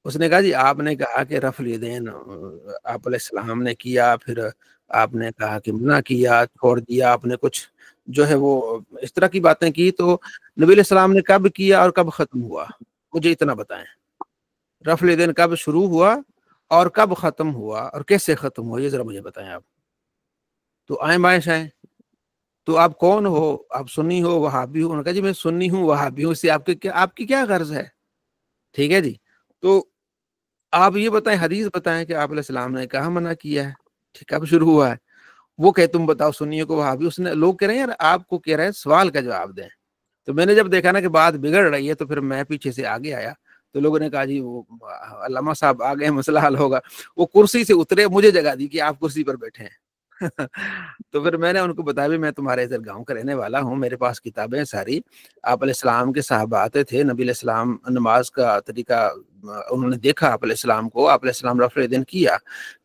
[SPEAKER 1] اس نے کہا جی آپ نے کہا کہ رفع الیدین آپ علیہ السلام نے کیا، پھر آپ نے کہا کہ منع کیا، چھوڑ دیا آپ نے، کچھ جو ہے وہ اس طرح کی باتیں کی. تو نبی علیہ السلام نے کب کیا اور کب ختم ہوا؟ مجھے اتنا بتائیں. رفع الیدین کب شروع ہوا اور کب ختم ہوا اور کیسے ختم ہوا، یہ ذرا مجھے بتائیں آپ. تو آئیں بائیں شائیں. تو آپ کون ہو؟ آپ سنی ہو وہابی ہو؟ انہوں نے کہا جی میں سنی ہوں وہابی ہوں، اس سے آپ کی کیا غرض ہے؟ ٹھیک ہے جی. تو آپ یہ بتائیں، حدیث بتائیں کہ آپ علیہ السلام نے کہاں منع کیا ہے، ٹھیک کب شروع ہوا ہے. وہ کہ تم بتاؤ سنیوں کو وہابی. اس نے لوگ کہہ رہے ہیں یار آپ کو کہہ رہے ہیں سوال کا جواب دیں. تو میں نے جب دیکھا نا کہ بات بگڑ رہی ہے تو پھر میں پیچھے سے آگے آیا. تو لوگوں نے کہا جی وہ علامہ صاحب آ گئے، مسئلہ حل ہوگا. وہ کرسی سے اترے، مجھے جگہ دی کہ آپ کرسی پر بیٹھے ہیں. تو پھر میں نے ان کو بتایا بھی میں تمہارے ادھر گاؤں کا رہنے والا ہوں، میرے پاس کتابیں ساری، آپ علیہ السلام کے صحابہ آتے تھے، نبی علیہ السلام نماز کا طریقہ انہوں نے دیکھا آپ علیہ السلام کو، آپ علیہ السلام رفع دین کیا،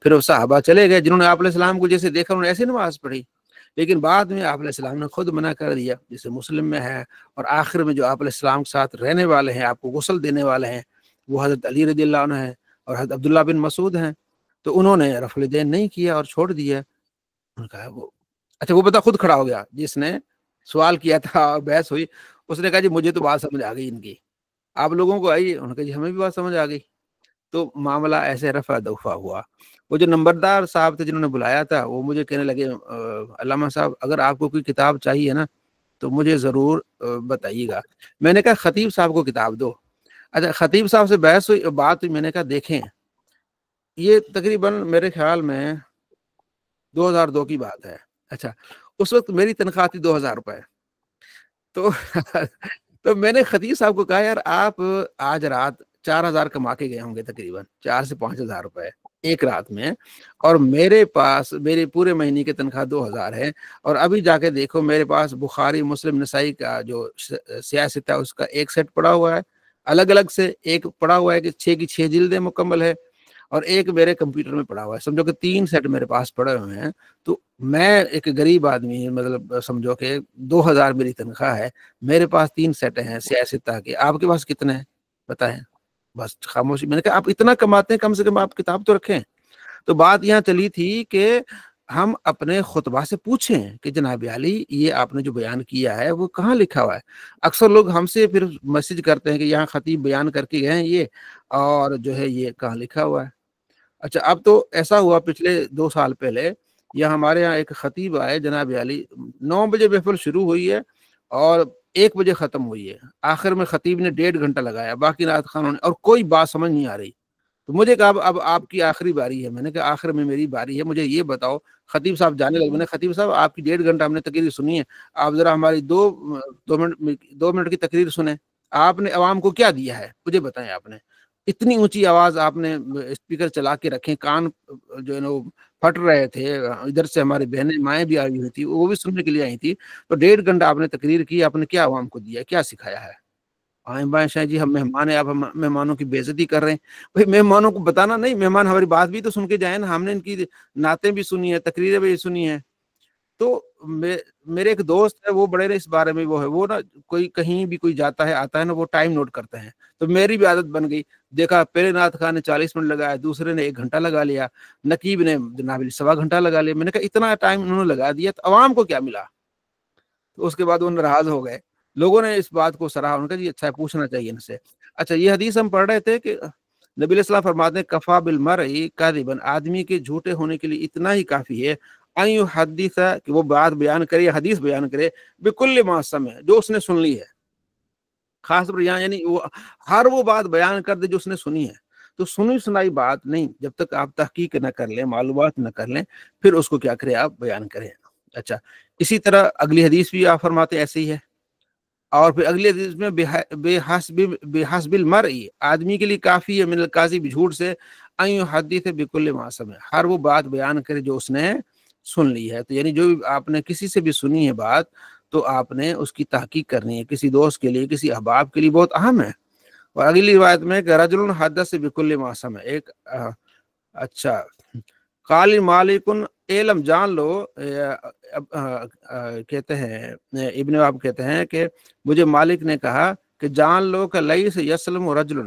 [SPEAKER 1] پھر وہ صحابہ چلے گئے جنہوں نے آپ علیہ السلام کو جیسے دیکھا انہوں نے ایسے نماز پڑھی. لیکن بعد میں آپ علیہ السلام نے خود منع کر دیا، جیسے مسلم میں ہے. اور آخر میں جو آپ علیہ السلام کے ساتھ رہنے والے ہیں، آپ کو غسل دینے والے ہیں، وہ حضرت علی رضی اللہ عنہ ہیں اور حضرت عبداللہ بن مسعود ہیں. تو انہوں نے رفع دین نہیں کیا اور چھوڑ دیا. انہوں نے کہا وہ اچھا، وہ بتا خود کھڑا ہو گیا جس نے سوال کیا تھا اور بحث ہوئی، اس نے کہا جی مجھے تو بات سمجھ آ گئی ان کی، آپ لوگوں کو آئی؟ انہوں نے کہا جی ہمیں بھی بات سمجھ آ گئی. تو معاملہ ایسے رفع دفع ہوا. وہ جو نمبردار صاحب تھے جنہوں نے بلایا تھا، وہ مجھے کہنے لگے علامہ صاحب اگر آپ کو کوئی کتاب چاہیے نا تو مجھے ضرور بتائیے گا. میں نے کہا خطیب صاحب کو کتاب دو. اچھا، خطیب صاحب سے بحث ہوئی، بات ہوئی. میں نے کہا دیکھیں یہ تقریباً میرے خیال میں 2002 کی بات ہے. اچھا، اس وقت میری تنخواہ تھی 2000 روپے. تو میں نے خطیب صاحب کو کہا یار آپ آج رات 4000 کما کے گئے ہوں گے، تقریباً 4 سے 5000 روپے ایک رات میں، اور میرے پاس میرے پورے مہینے کی تنخواہ 2000 ہے. اور ابھی جا کے دیکھو میرے پاس بخاری مسلم نسائی کا جو سیاست ہے اس کا ایک سیٹ پڑا ہوا ہے الگ الگ سے، ایک پڑا ہوا ہے کہ 6 کی 6 جلدیں مکمل ہے، اور ایک میرے کمپیوٹر میں پڑا ہوا ہے. سمجھو کہ 3 سیٹ میرے پاس پڑے ہوئے ہیں. تو میں ایک غریب آدمی، مطلب سمجھو کہ 2000 میری تنخواہ ہے، میرے پاس 3 سیٹ ہیں سیاست کے، آپ کے پاس کتنے ہیں بتائیں؟ بس خاموشی. میں نے کہا آپ اتنا کماتے ہیں، کم سے کم آپ کتاب تو رکھیں. تو بات یہاں چلی تھی کہ ہم اپنے خطبہ سے پوچھیں کہ جناب علی یہ آپ نے جو بیان کیا ہے وہ کہاں لکھا ہوا ہے. اکثر لوگ ہم سے پھر میسج کرتے ہیں کہ یہاں خطیب بیان کر کے گئے ہیں یہ، اور جو ہے یہ کہاں لکھا ہوا ہے. اچھا، اب تو ایسا ہوا پچھلے 2 سال پہلے یہ ہمارے ہاں ایک خطیب آئے جناب علی، 9 بجے محفل شروع ہوئی ہے اور 1 بجے ختم ہوئی ہے. آخر میں خطیب نے 1.5 گھنٹہ لگایا، باقی نعت خانوں نے، اور کوئی بات سمجھ نہیں آ رہی. تو مجھے کہا اب آپ کی آخری باری ہے. میں نے کہا آخر میں میری باری ہے، مجھے یہ بتاؤ. خطیب صاحب جانے لگے. میں نے خطیب صاحب آپ کی 1.5 گھنٹہ ہم نے تقریر سنی ہے، آپ ذرا ہماری 2 منٹ کی تقریر سنیں. آپ نے عوام کو کیا دیا ہے مجھے بتائیں. آپ نے اتنی اونچی آواز آپ نے اسپیکر چلا کے رکھے، کان جو ہے نا وہ پھٹ رہے تھے. ادھر سے ہماری بہنیں مائیں بھی آئی ہوئی تھی، وہ بھی سننے کے لیے آئی تھی. تو 1.5 گھنٹہ آپ نے تقریر کی، آپ نے کیا عوام کو دیا، کیا سکھایا ہے؟ آئیں بائیں شاہ جی ہم مہمان ہیں، آپ مہمانوں کی بے عزتی کر رہے ہیں. بھائی مہمانوں کو بتانا نہیں، مہمان ہماری بات بھی تو سن کے جائیں نا. ہم نے ان کی نعتیں بھی سنی ہیں، تقریریں بھی سنی ہیں. تو میرے ایک دوست ہے، وہ بڑے اس بارے میں وہ ہے، وہ نا کوئی کہیں بھی کوئی جاتا ہے آتا ہے نا، وہ ٹائم نوٹ کرتے ہیں. تو میری بھی عادت بن گئی. دیکھا پہلے نعت خان نے 40 منٹ لگایا، دوسرے نے 1 گھنٹہ لگا لیا، نقیب نے جناب 1.25 گھنٹہ لگا لیا. میں نے کہا اتنا ٹائم انہوں نے لگا دیا تو عوام کو کیا ملا؟ تو اس کے بعد وہ ناراض ہو گئے. لوگوں نے اس بات کو سراہا، ان کا جی اچھا ہے، پوچھنا چاہیے ان سے. اچھا، یہ حدیث ہم پڑھ رہے تھے کہ نبی علیہ السلام فرماتے ہیں کفا بالمرء کاذبا، آدمی کے جھوٹے ہونے کے لیے اتنا ہی کافی ہے ان یحدث، کہ وہ بات بیان کرے، حدیث بیان کرے، بکل ما سمع، جو اس نے سن لی ہے. خاص طور یہاں یعنی وہ ہر وہ بات بیان کر دے جو اس نے سنی ہے. تو سنی سنائی بات نہیں، جب تک آپ تحقیق نہ کر لیں، معلومات نہ کر لیں، پھر اس کو کیا کریں آپ بیان کریں. اچھا، اسی طرح اگلی حدیث بھی آپ فرماتے ایسے ہی ہے. اور پھر اگلی حدیث میں بے حسب المرء، آدمی کے لیے کافی ہے، من الکاذب، جھوٹ سے، ان یحدث بکل ما سمع، ہر وہ بات بیان کرے جو اس نے سن لی ہے. تو یعنی جو آپ نے کسی سے بھی سنی ہے بات، تو آپ نے اس کی تحقیق کرنی ہے. کسی دوست کے لیے، کسی احباب کے لیے بہت اہم ہے. اور اگلی روایت میں کہ رجل حدث بکل ما سمع، ایک اچھا قال مالک علم، جان لو، کہتے ہیں ابن وہب کہتے ہیں کہ مجھے مالک نے کہا کہ جان لو کہ لیس یسلم رجل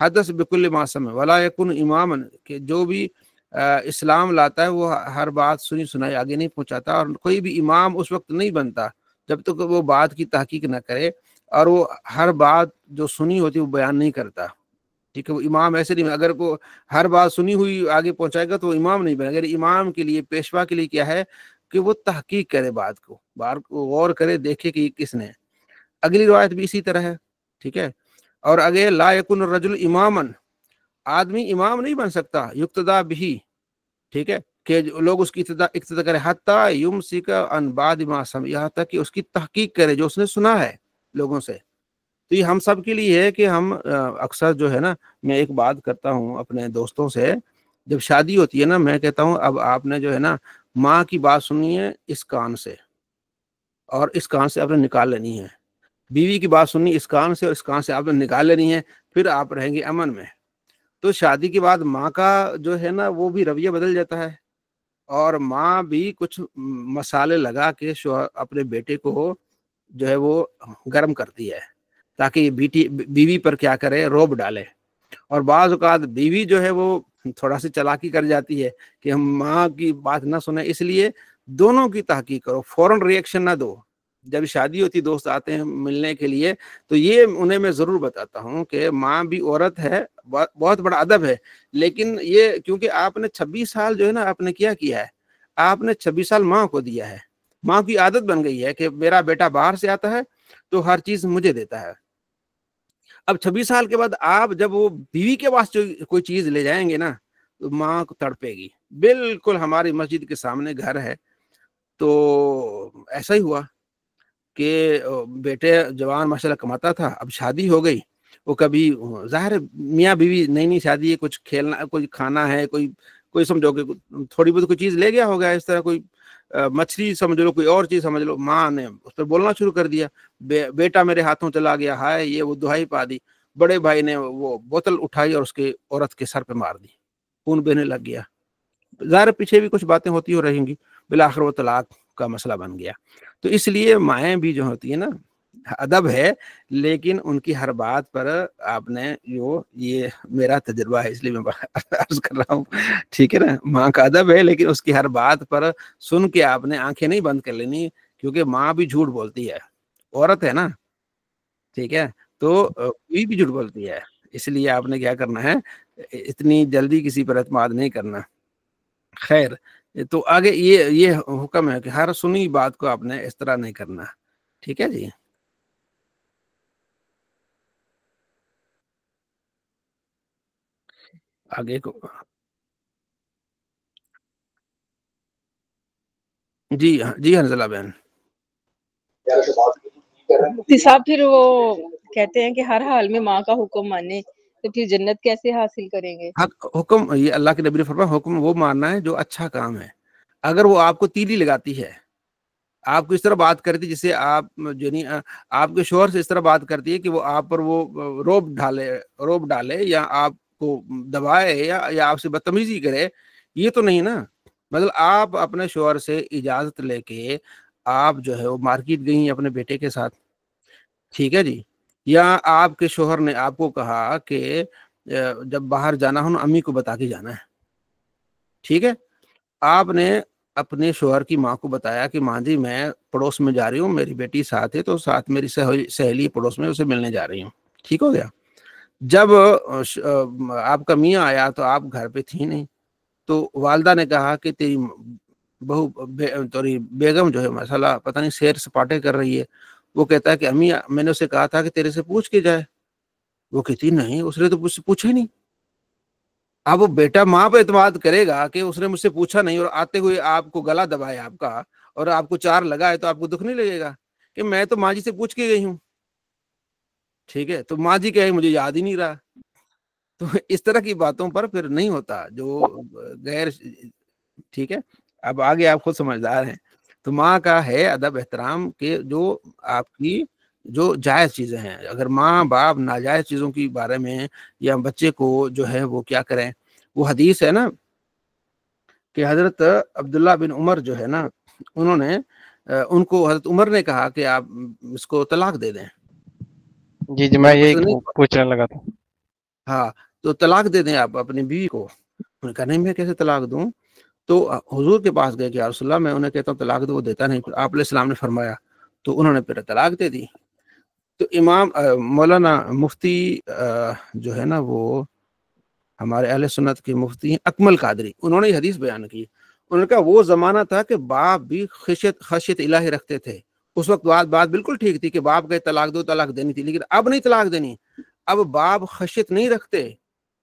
[SPEAKER 1] حدث بکل ما سمع ولا یکن اماما، کہ جو بھی اسلام لاتا ہے وہ ہر بات سنی سنائی آگے نہیں پہنچاتا، اور کوئی بھی امام اس وقت نہیں بنتا جب تک وہ بات کی تحقیق نہ کرے، اور وہ ہر بات جو سنی ہوتی وہ بیان نہیں کرتا. ٹھیک ہے، وہ امام ایسے نہیں، اگر کو ہر بات سنی ہوئی آگے پہنچائے گا تو وہ امام نہیں بنے. اگر امام کے لیے، پیشوا کے لیے کیا ہے کہ وہ تحقیق کرے، بات کو غور کرے، دیکھے کہ یہ کس نے. اگلی روایت بھی اسی طرح ہے. ٹھیک ہے، اور اگے لا یکن الرجل اماما، آدمی امام نہیں بن سکتا، یقتدا بھی، ٹھیک ہے، کہ لوگ اس کی اقتدا کرے، حتی یمسک عن بعد ما سمع، یہاں تک کہ اس کی تحقیق کرے جو اس نے سنا ہے لوگوں سے. تو یہ ہم سب کے لیے ہے کہ ہم اکثر جو ہے نا، میں ایک بات کرتا ہوں اپنے دوستوں سے، جب شادی ہوتی ہے نا، میں کہتا ہوں اب آپ نے جو ہے نا ماں کی بات سننی ہے اس کان سے، اور اس کان سے آپ نے نکال لینی ہے، بیوی کی بات سننی اس کان سے اور اس کان سے آپ نے نکال لینی ہے، پھر آپ رہیں گے امن میں۔ تو شادی کے بعد ماں کا جو ہے نا وہ بھی رویہ بدل جاتا ہے، اور ماں بھی کچھ مسالے لگا کے اپنے بیٹے کو جو ہے وہ گرم کرتی ہے، تاکہ یہ بیوی پر کیا کرے، روب ڈالے۔ اور بعض اوقات بیوی جو ہے وہ تھوڑا سی چالاکی کر جاتی ہے کہ ہم ماں کی بات نہ سنیں، اس لیے دونوں کی تحقیق کرو، فوراً ریئیکشن نہ دو۔ جب شادی ہوتی دوست آتے ہیں ملنے کے لیے تو یہ انہیں میں ضرور بتاتا ہوں کہ ماں بھی عورت ہے، بہت بڑا ادب ہے، لیکن یہ کیونکہ آپ نے 26 سال جو ہے نا آپ نے کیا ہے، آپ نے 26 سال ماں کو دیا ہے، ماں کی عادت بن گئی ہے کہ میرا بیٹا باہر سے آتا ہے تو ہر چیز مجھے دیتا ہے۔ اب 26 سال کے بعد آپ جب وہ بیوی کے واسطے کوئی چیز لے جائیں گے نا تو ماں کو تڑپے گی۔ بالکل ہماری مسجد کے سامنے گھر ہے، تو ایسا ہی ہوا کہ بیٹے جوان ماشاءاللہ کماتا تھا، اب شادی ہو گئی، وہ کبھی ظاہر میاں بیوی نئی شادی ہے، کچھ کھیلنا، کوئی کھانا ہے، کوئی سمجھو کہ تھوڑی بہت کوئی چیز لے گیا ہوگا، اس طرح کوئی مچھلی سمجھ لو، کوئی اور چیز سمجھ لو، ماں نے اس پر بولنا شروع کر دیا، بیٹا میرے ہاتھوں چلا گیا، ہائے یہ وہ دہائی پا دی۔ بڑے بھائی نے وہ بوتل اٹھائی اور اس کے عورت کے سر پہ مار دی، خون بہنے لگ گیا۔ ظاہر پیچھے بھی کچھ باتیں ہوتی ہو رہیں گی، بالآخر وہ طلاق کا مسئلہ بن گیا۔ تو اس لیے مائیں بھی جو ہوتی ہیں نا، ادب ہے، لیکن ان کی ہر بات پر آپ نے یہ میرا تجربہ ہے اس لیے میں عرض کر رہا ہوں، ٹھیک ہے نا، ماں کا ادب ہے لیکن اس کی ہر بات پر سن کے آپ نے آنکھیں نہیں بند کر لینی، کیونکہ ماں بھی جھوٹ بولتی ہے، عورت ہے نا، ٹھیک ہے، تو یہ بھی جھوٹ بولتی ہے، اس لیے آپ نے کیا کرنا ہے، اتنی جلدی کسی پر اعتماد نہیں کرنا۔ خیر، تو آگے یہ حکم ہے کہ ہر سنی بات کو آپ نے اس طرح نہیں کرنا، ٹھیک ہے جی۔ آگے کو جی حنزلہ بہن۔
[SPEAKER 5] مفتی صاحب پھر وہ کہتے ہیں کہ ہر حال میں ماں کا حکم مانے تو پھر جنت کیسے حاصل کریں گے؟
[SPEAKER 1] حکم، یہ اللہ کے نبی نے فرمایا حکم وہ ماننا ہے جو اچھا کام ہے۔ اگر وہ آپ کو تیلی لگاتی ہے، آپ کو اس طرح بات کرتی جسے آپ یعنی آپ کے شوہر سے اس طرح بات کرتی ہے کہ وہ آپ پر وہ روب ڈالے یا آپ کو دبائے یا آپ سے بدتمیزی کرے، یہ تو نہیں نا۔ مطلب آپ اپنے شوہر سے اجازت لے کے آپ جو ہے وہ مارکیٹ گئی اپنے بیٹے کے ساتھ، ٹھیک ہے جی، یا آپ کے شوہر نے آپ کو کہا کہ جب باہر جانا ہو نا امی کو بتا کے جانا ہے، ٹھیک ہے، آپ نے اپنے شوہر کی ماں کو بتایا کہ ماں جی میں پڑوس میں جا رہی ہوں، میری بیٹی ساتھ ہے، تو ساتھ میری سہیلی پڑوس میں، اسے ملنے جا رہی ہوں، ٹھیک ہو گیا۔ جب آپ کا میاں آیا تو آپ گھر پہ تھی نہیں، تو والدہ نے کہا کہ تیری تیری بیگم جو ہے مسئلہ پتہ نہیں سیر سپاٹے کر رہی ہے۔ وہ کہتا ہے کہ امی میں نے اسے کہا تھا کہ تیرے سے پوچھ کے جائے، وہ کہتی نہیں اس نے تو مجھ سے پوچھا ہی نہیں۔ اب وہ بیٹا ماں پہ اعتماد کرے گا کہ اس نے مجھ سے پوچھا نہیں، اور آتے ہوئے آپ کو گلا دبائے آپ کا اور آپ کو چار لگائے، تو آپ کو دکھ نہیں لگے گا کہ میں تو ماں جی سے پوچھ کے گئی ہوں، ٹھیک ہے، تو ماں جی کہے مجھے یاد ہی نہیں رہا۔ تو اس طرح کی باتوں پر پھر نہیں ہوتا جو غیر، ٹھیک ہے، اب آگے آپ خود سمجھدار ہیں۔ تو ماں کا ہے ادب احترام کہ جو آپ کی جو جائز چیزیں ہیں، اگر ماں باپ ناجائز چیزوں کی بارے میں یا بچے کو جو ہے وہ کیا کریں، وہ حدیث ہے نا کہ حضرت عبداللہ بن عمر جو ہے نا، انہوں نے ان کو حضرت عمر نے کہا کہ آپ اس کو طلاق دے دیں۔
[SPEAKER 3] جی میں یہی پوچھنے لگا تھا۔
[SPEAKER 1] ہاں، تو طلاق دے دیں آپ اپنی بیوی کو۔ انہوں نے کہا نہیں میں کیسے طلاق دوں؟ تو حضور کے پاس گئے کہ یا رسول اللہ میں انہیں کہتا ہوں طلاق دو، وہ دیتا نہیں۔ پھر آپ علیہ السلام نے فرمایا، تو انہوں نے پھر طلاق دے دی۔ تو امام مولانا مفتی جو ہے نا وہ ہمارے اہل سنت کے مفتی ہیں اکمل قادری، انہوں نے یہ حدیث بیان کی۔ انہوں نے کہا وہ زمانہ تھا کہ باپ بھی خشیت الہی رکھتے تھے، اس وقت بات بالکل ٹھیک تھی کہ باپ کہے طلاق دو، طلاق دینی تھی، لیکن اب نہیں طلاق دینی۔ اب باپ خشیت نہیں رکھتے،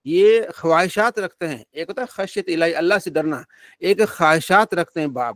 [SPEAKER 1] یہ خواہشات رکھتے ہیں۔ ایک ہوتا ہے خشیت الہی، اللہ سے ڈرنا، ایک خواہشات رکھتے ہیں باپ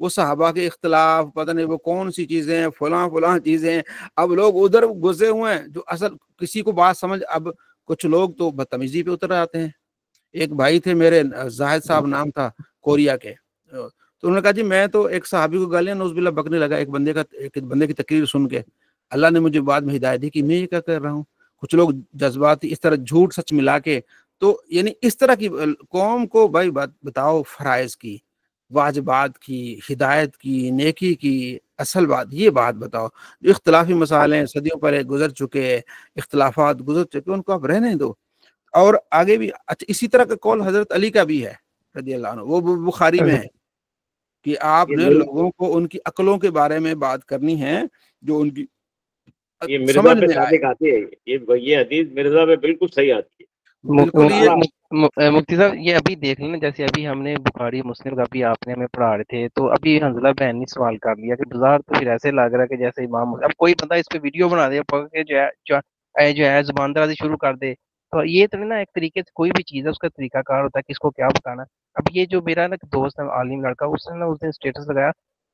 [SPEAKER 1] وہ صحابہ کے اختلاف، پتہ نہیں وہ کون سی چیزیں، فلاں چیزیں، اب لوگ ادھر گھسے ہوئے ہیں جو اصل کسی کو بات سمجھ، اب کچھ لوگ تو بدتمیزی پہ اتر آتے ہیں. ایک بھائی تھے میرے، زاہد صاحب نام تھا، کوریا کے، تو انہوں نے کہا جی میں تو ایک صحابی کو گالیاں نوز باللہ بکنے لگا ایک بندے کی تقریر سن کے. اللہ نے مجھے بعد میں ہدایت دی کہ میں یہ کیا کر رہا ہوں. کچھ لوگ جذباتی اس طرح جھوٹ سچ ملا کے، تو یعنی اس طرح کی قوم کو بھائی بات بتاؤ، فرائض کی، واجبات کی، ہدایت کی، نیکی کی، اصل بات یہ بات بتاؤ. جو اختلافی مسائل ہیں صدیوں پہلے گزر چکے، اختلافات گزر چکے، ان کو آپ رہنے دو. اور آگے بھی اچھا اسی طرح کا قول حضرت علی کا بھی ہے رضی اللہ عنہ، وہ بخاری میں ہے کہ آپ نے لوگوں کو ان کی عقلوں کے بارے میں بات کرنی ہے جو ان کی
[SPEAKER 6] یہ مرزا
[SPEAKER 1] سمجھ
[SPEAKER 6] پہ
[SPEAKER 1] میں آئے.
[SPEAKER 6] صادق آتی ہے، یہ حدیث مرزا پہ بالکل صحیح آتی ہے.
[SPEAKER 1] بالکل یہ
[SPEAKER 3] مفتی صاحب یہ ابھی دیکھ لیں نا، جیسے ابھی ہم نے بخاری مسلم کا ابھی آپ نے ہمیں پڑھا رہے تھے، تو ابھی حنزلہ بہن نے سوال کر لیا کہ بازار تو پھر ایسے لگ رہا ہے کہ جیسے امام، اب کوئی بندہ اس پہ ویڈیو بنا دے جو ہے زبان درازی شروع کر دے، تو یہ تو نہیں نا، ایک طریقے سے کوئی بھی چیز ہے اس کا طریقہ کار ہوتا ہے کس کو کیا بتانا. اب یہ جو میرا نا دوست ہے عالم لڑکا، اس نے نا اس دن اسٹیٹس لگایا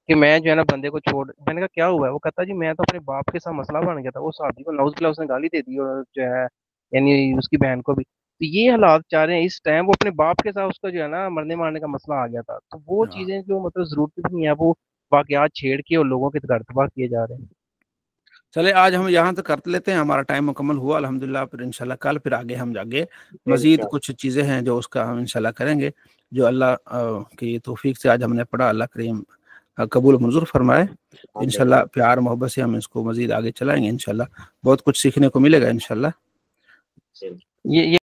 [SPEAKER 3] کہ میں جو ہے نا بندے کو چھوڑ، میں نے کہا کیا ہوا ہے؟ وہ کہتا جی میں تو اپنے باپ کے ساتھ مسئلہ بن گیا تھا، وہ صحابی کو نعوذ باللہ اس نے گالی دے دی، اور جو ہے یعنی اس کی بہن کو بھی. تو یہ حالات چاہ رہے ہیں اس ٹائم، وہ اپنے باپ کے ساتھ اس کا جو ہے نا مرنے مارنے کا مسئلہ آ گیا تھا. تو وہ چیزیں جو مطلب ضرورت نہیں ہے، وہ واقعات چھیڑ کے اور لوگوں کے گھر تباہ کیے جا رہے ہیں.
[SPEAKER 1] چلے آج ہم یہاں تک کر لیتے ہیں، ہمارا ٹائم مکمل ہوا الحمدللہ. پھر انشاءاللہ کل پھر آگے ہم جاگے مزید کچھ چیزیں ہیں جو اس کا ہم انشاءاللہ کریں گے، جو اللہ کی توفیق سے آج ہم نے پڑھا اللہ کریم قبول منظور فرمائے. انشاءاللہ پیار محبت سے ہم اس کو مزید آگے چلائیں گے، انشاءاللہ بہت کچھ سیکھنے کو ملے گا انشاءاللہ.
[SPEAKER 3] یہ